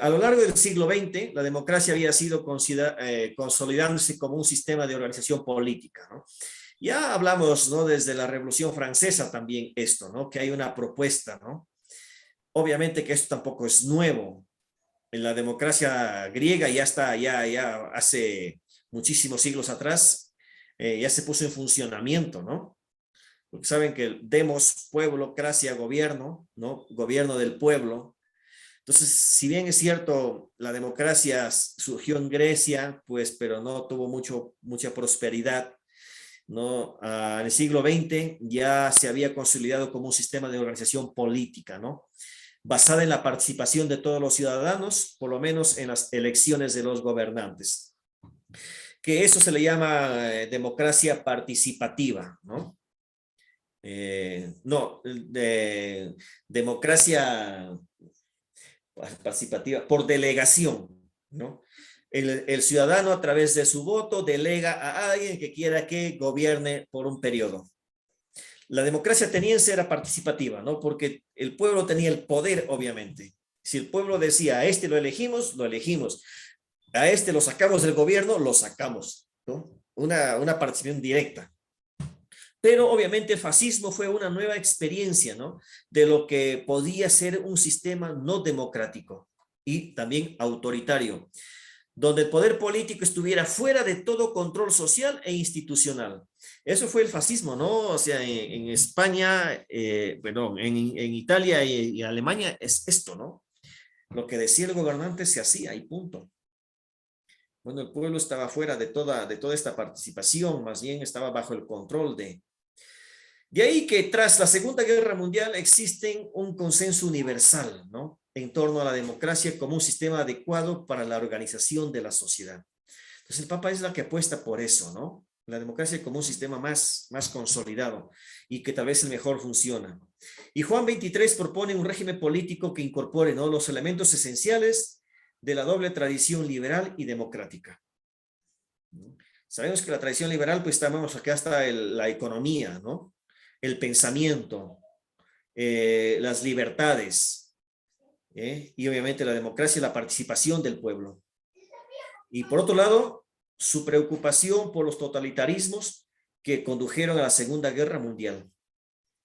A lo largo del siglo XX, la democracia había sido consolidándose como un sistema de organización política, ¿no? Ya hablamos, ¿no? Desde la Revolución Francesa también esto, ¿no? Que hay una propuesta, ¿no? Obviamente que esto tampoco es nuevo. En la democracia griega ya está, ya hace muchísimos siglos atrás, ya se puso en funcionamiento, ¿no? Porque saben que el demos, pueblo, cracia, gobierno, ¿no? Gobierno del pueblo. Entonces, si bien es cierto, la democracia surgió en Grecia, pues, pero no tuvo mucha prosperidad, ¿no? En el siglo XX ya se había consolidado como un sistema de organización política, ¿no? Basada en la participación de todos los ciudadanos, por lo menos en las elecciones de los gobernantes. Que eso se le llama democracia participativa, ¿no? Democracia participativa por delegación, ¿no? El ciudadano a través de su voto delega a alguien que quiera que gobierne por un periodo. La democracia ateniense era participativa, ¿no? Porque el pueblo tenía el poder, obviamente. Si el pueblo decía, a este lo elegimos, a este lo sacamos del gobierno, lo sacamos, ¿no? Una participación directa. Pero obviamente el fascismo fue una nueva experiencia, ¿no? De lo que podía ser un sistema no democrático y también autoritario, donde el poder político estuviera fuera de todo control social e institucional. Eso fue el fascismo, ¿no? O sea, en España, en Italia y Alemania es esto, ¿no? Lo que decía el gobernante se hacía y punto. Bueno, el pueblo estaba fuera de toda esta participación, más bien estaba bajo el control de... De ahí que tras la Segunda Guerra Mundial existe un consenso universal, ¿no? En torno a la democracia como un sistema adecuado para la organización de la sociedad. Entonces el Papa es la que apuesta por eso, ¿no? La democracia como un sistema más consolidado y que tal vez el mejor funciona. Y Juan XXIII propone un régimen político que incorpore, ¿no? Los elementos esenciales de la doble tradición liberal y democrática. Sabemos que la tradición liberal, pues estamos acá hasta la economía, ¿no? El pensamiento, las libertades, y obviamente la democracia y la participación del pueblo. Y por otro lado, su preocupación por los totalitarismos que condujeron a la Segunda Guerra Mundial,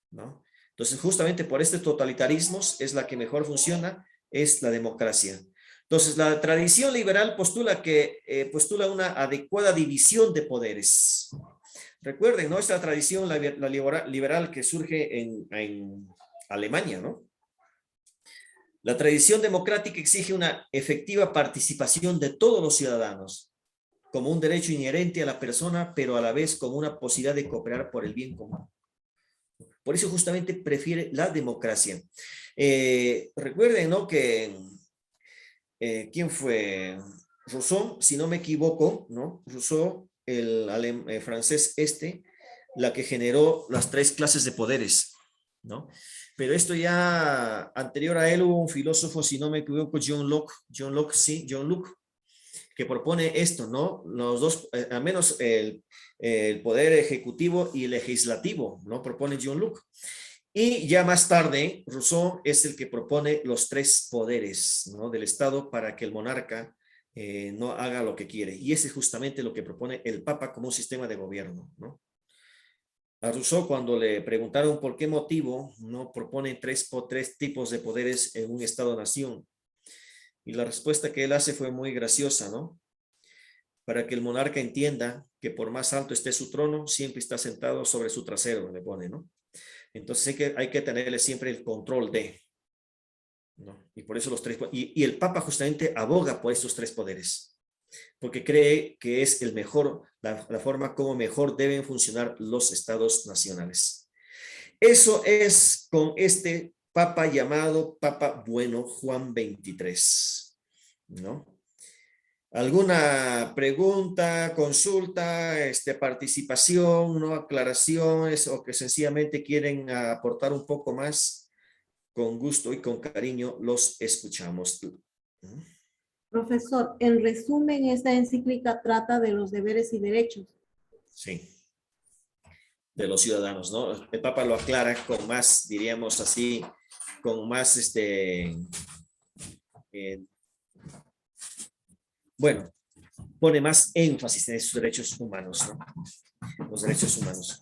¿no? Entonces, justamente por estos totalitarismos es la que mejor funciona, es la democracia. Entonces, la tradición liberal postula una adecuada división de poderes. Recuerden, ¿no? Esta tradición liberal que surge en Alemania, ¿no? La tradición democrática exige una efectiva participación de todos los ciudadanos, como un derecho inherente a la persona, pero a la vez como una posibilidad de cooperar por el bien común. Por eso justamente prefiere la democracia. Recuerden, ¿no? Que, ¿quién fue? Rousseau, si no me equivoco, ¿no? Rousseau, el francés la que generó las 3 clases de poderes, ¿no? Pero esto ya, anterior a él hubo un filósofo, si no me equivoco, John Locke, que propone esto, ¿no? Los dos, al menos el poder ejecutivo y legislativo, ¿no? Propone John Locke. Y ya más tarde, Rousseau es el que propone los 3 poderes, ¿no? Del Estado para que el monarca no haga lo que quiere. Y ese es justamente lo que propone el Papa como un sistema de gobierno, ¿no? A Rousseau, cuando le preguntaron por qué motivo no propone tres tipos de poderes en un Estado-nación, y la respuesta que él hace fue muy graciosa, ¿no? Para que el monarca entienda que por más alto esté su trono, siempre está sentado sobre su trasero, le pone, ¿no? Entonces hay que tenerle siempre el control de, ¿no? Y por eso los 3, y el Papa justamente aboga por estos 3 poderes, porque cree que es el mejor, la forma como mejor deben funcionar los estados nacionales. Eso es con este Papa llamado Papa Bueno, Juan XXIII, ¿no? ¿Alguna pregunta, consulta, participación, ¿no? Aclaraciones o que sencillamente quieren aportar un poco más? Con gusto y con cariño los escuchamos. Profesor, en resumen, esta encíclica trata de los deberes y derechos. Sí, de los ciudadanos, ¿no? El Papa lo aclara con más, diríamos así, con más, bueno, pone más énfasis en esos derechos humanos, ¿no? Los derechos humanos.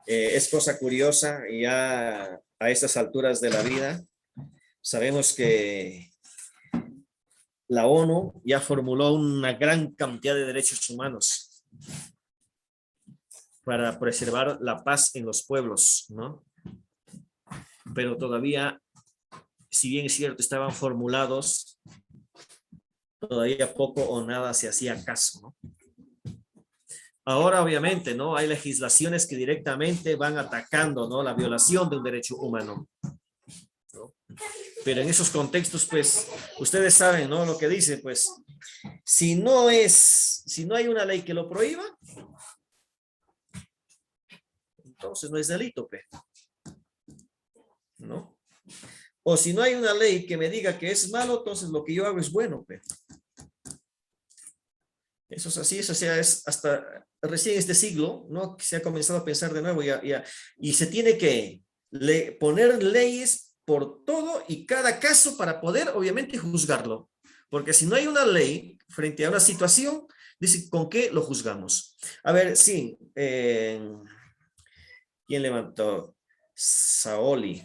Es cosa curiosa, ya a estas alturas de la vida, sabemos que la ONU ya formuló una gran cantidad de derechos humanos para preservar la paz en los pueblos, ¿no? Pero todavía, si bien es cierto, estaban formulados, todavía poco o nada se hacía caso, ¿no? Ahora, obviamente, ¿no? Hay legislaciones que directamente van atacando, ¿no? La violación de un derecho humano, ¿no? Pero en esos contextos, pues, ustedes saben, ¿no? Lo que dice, pues, si no hay una ley que lo prohíba, entonces no es delito, pues, ¿no? O si no hay una ley que me diga que es malo, entonces lo que yo hago es bueno, pues. Eso es así, eso sea, es hasta recién este siglo, ¿no? Que se ha comenzado a pensar de nuevo y se tiene que poner leyes por todo y cada caso para poder, obviamente, juzgarlo. Porque si no hay una ley frente a una situación, dice, ¿con qué lo juzgamos? A ver, sí, ¿quién levantó? Saoli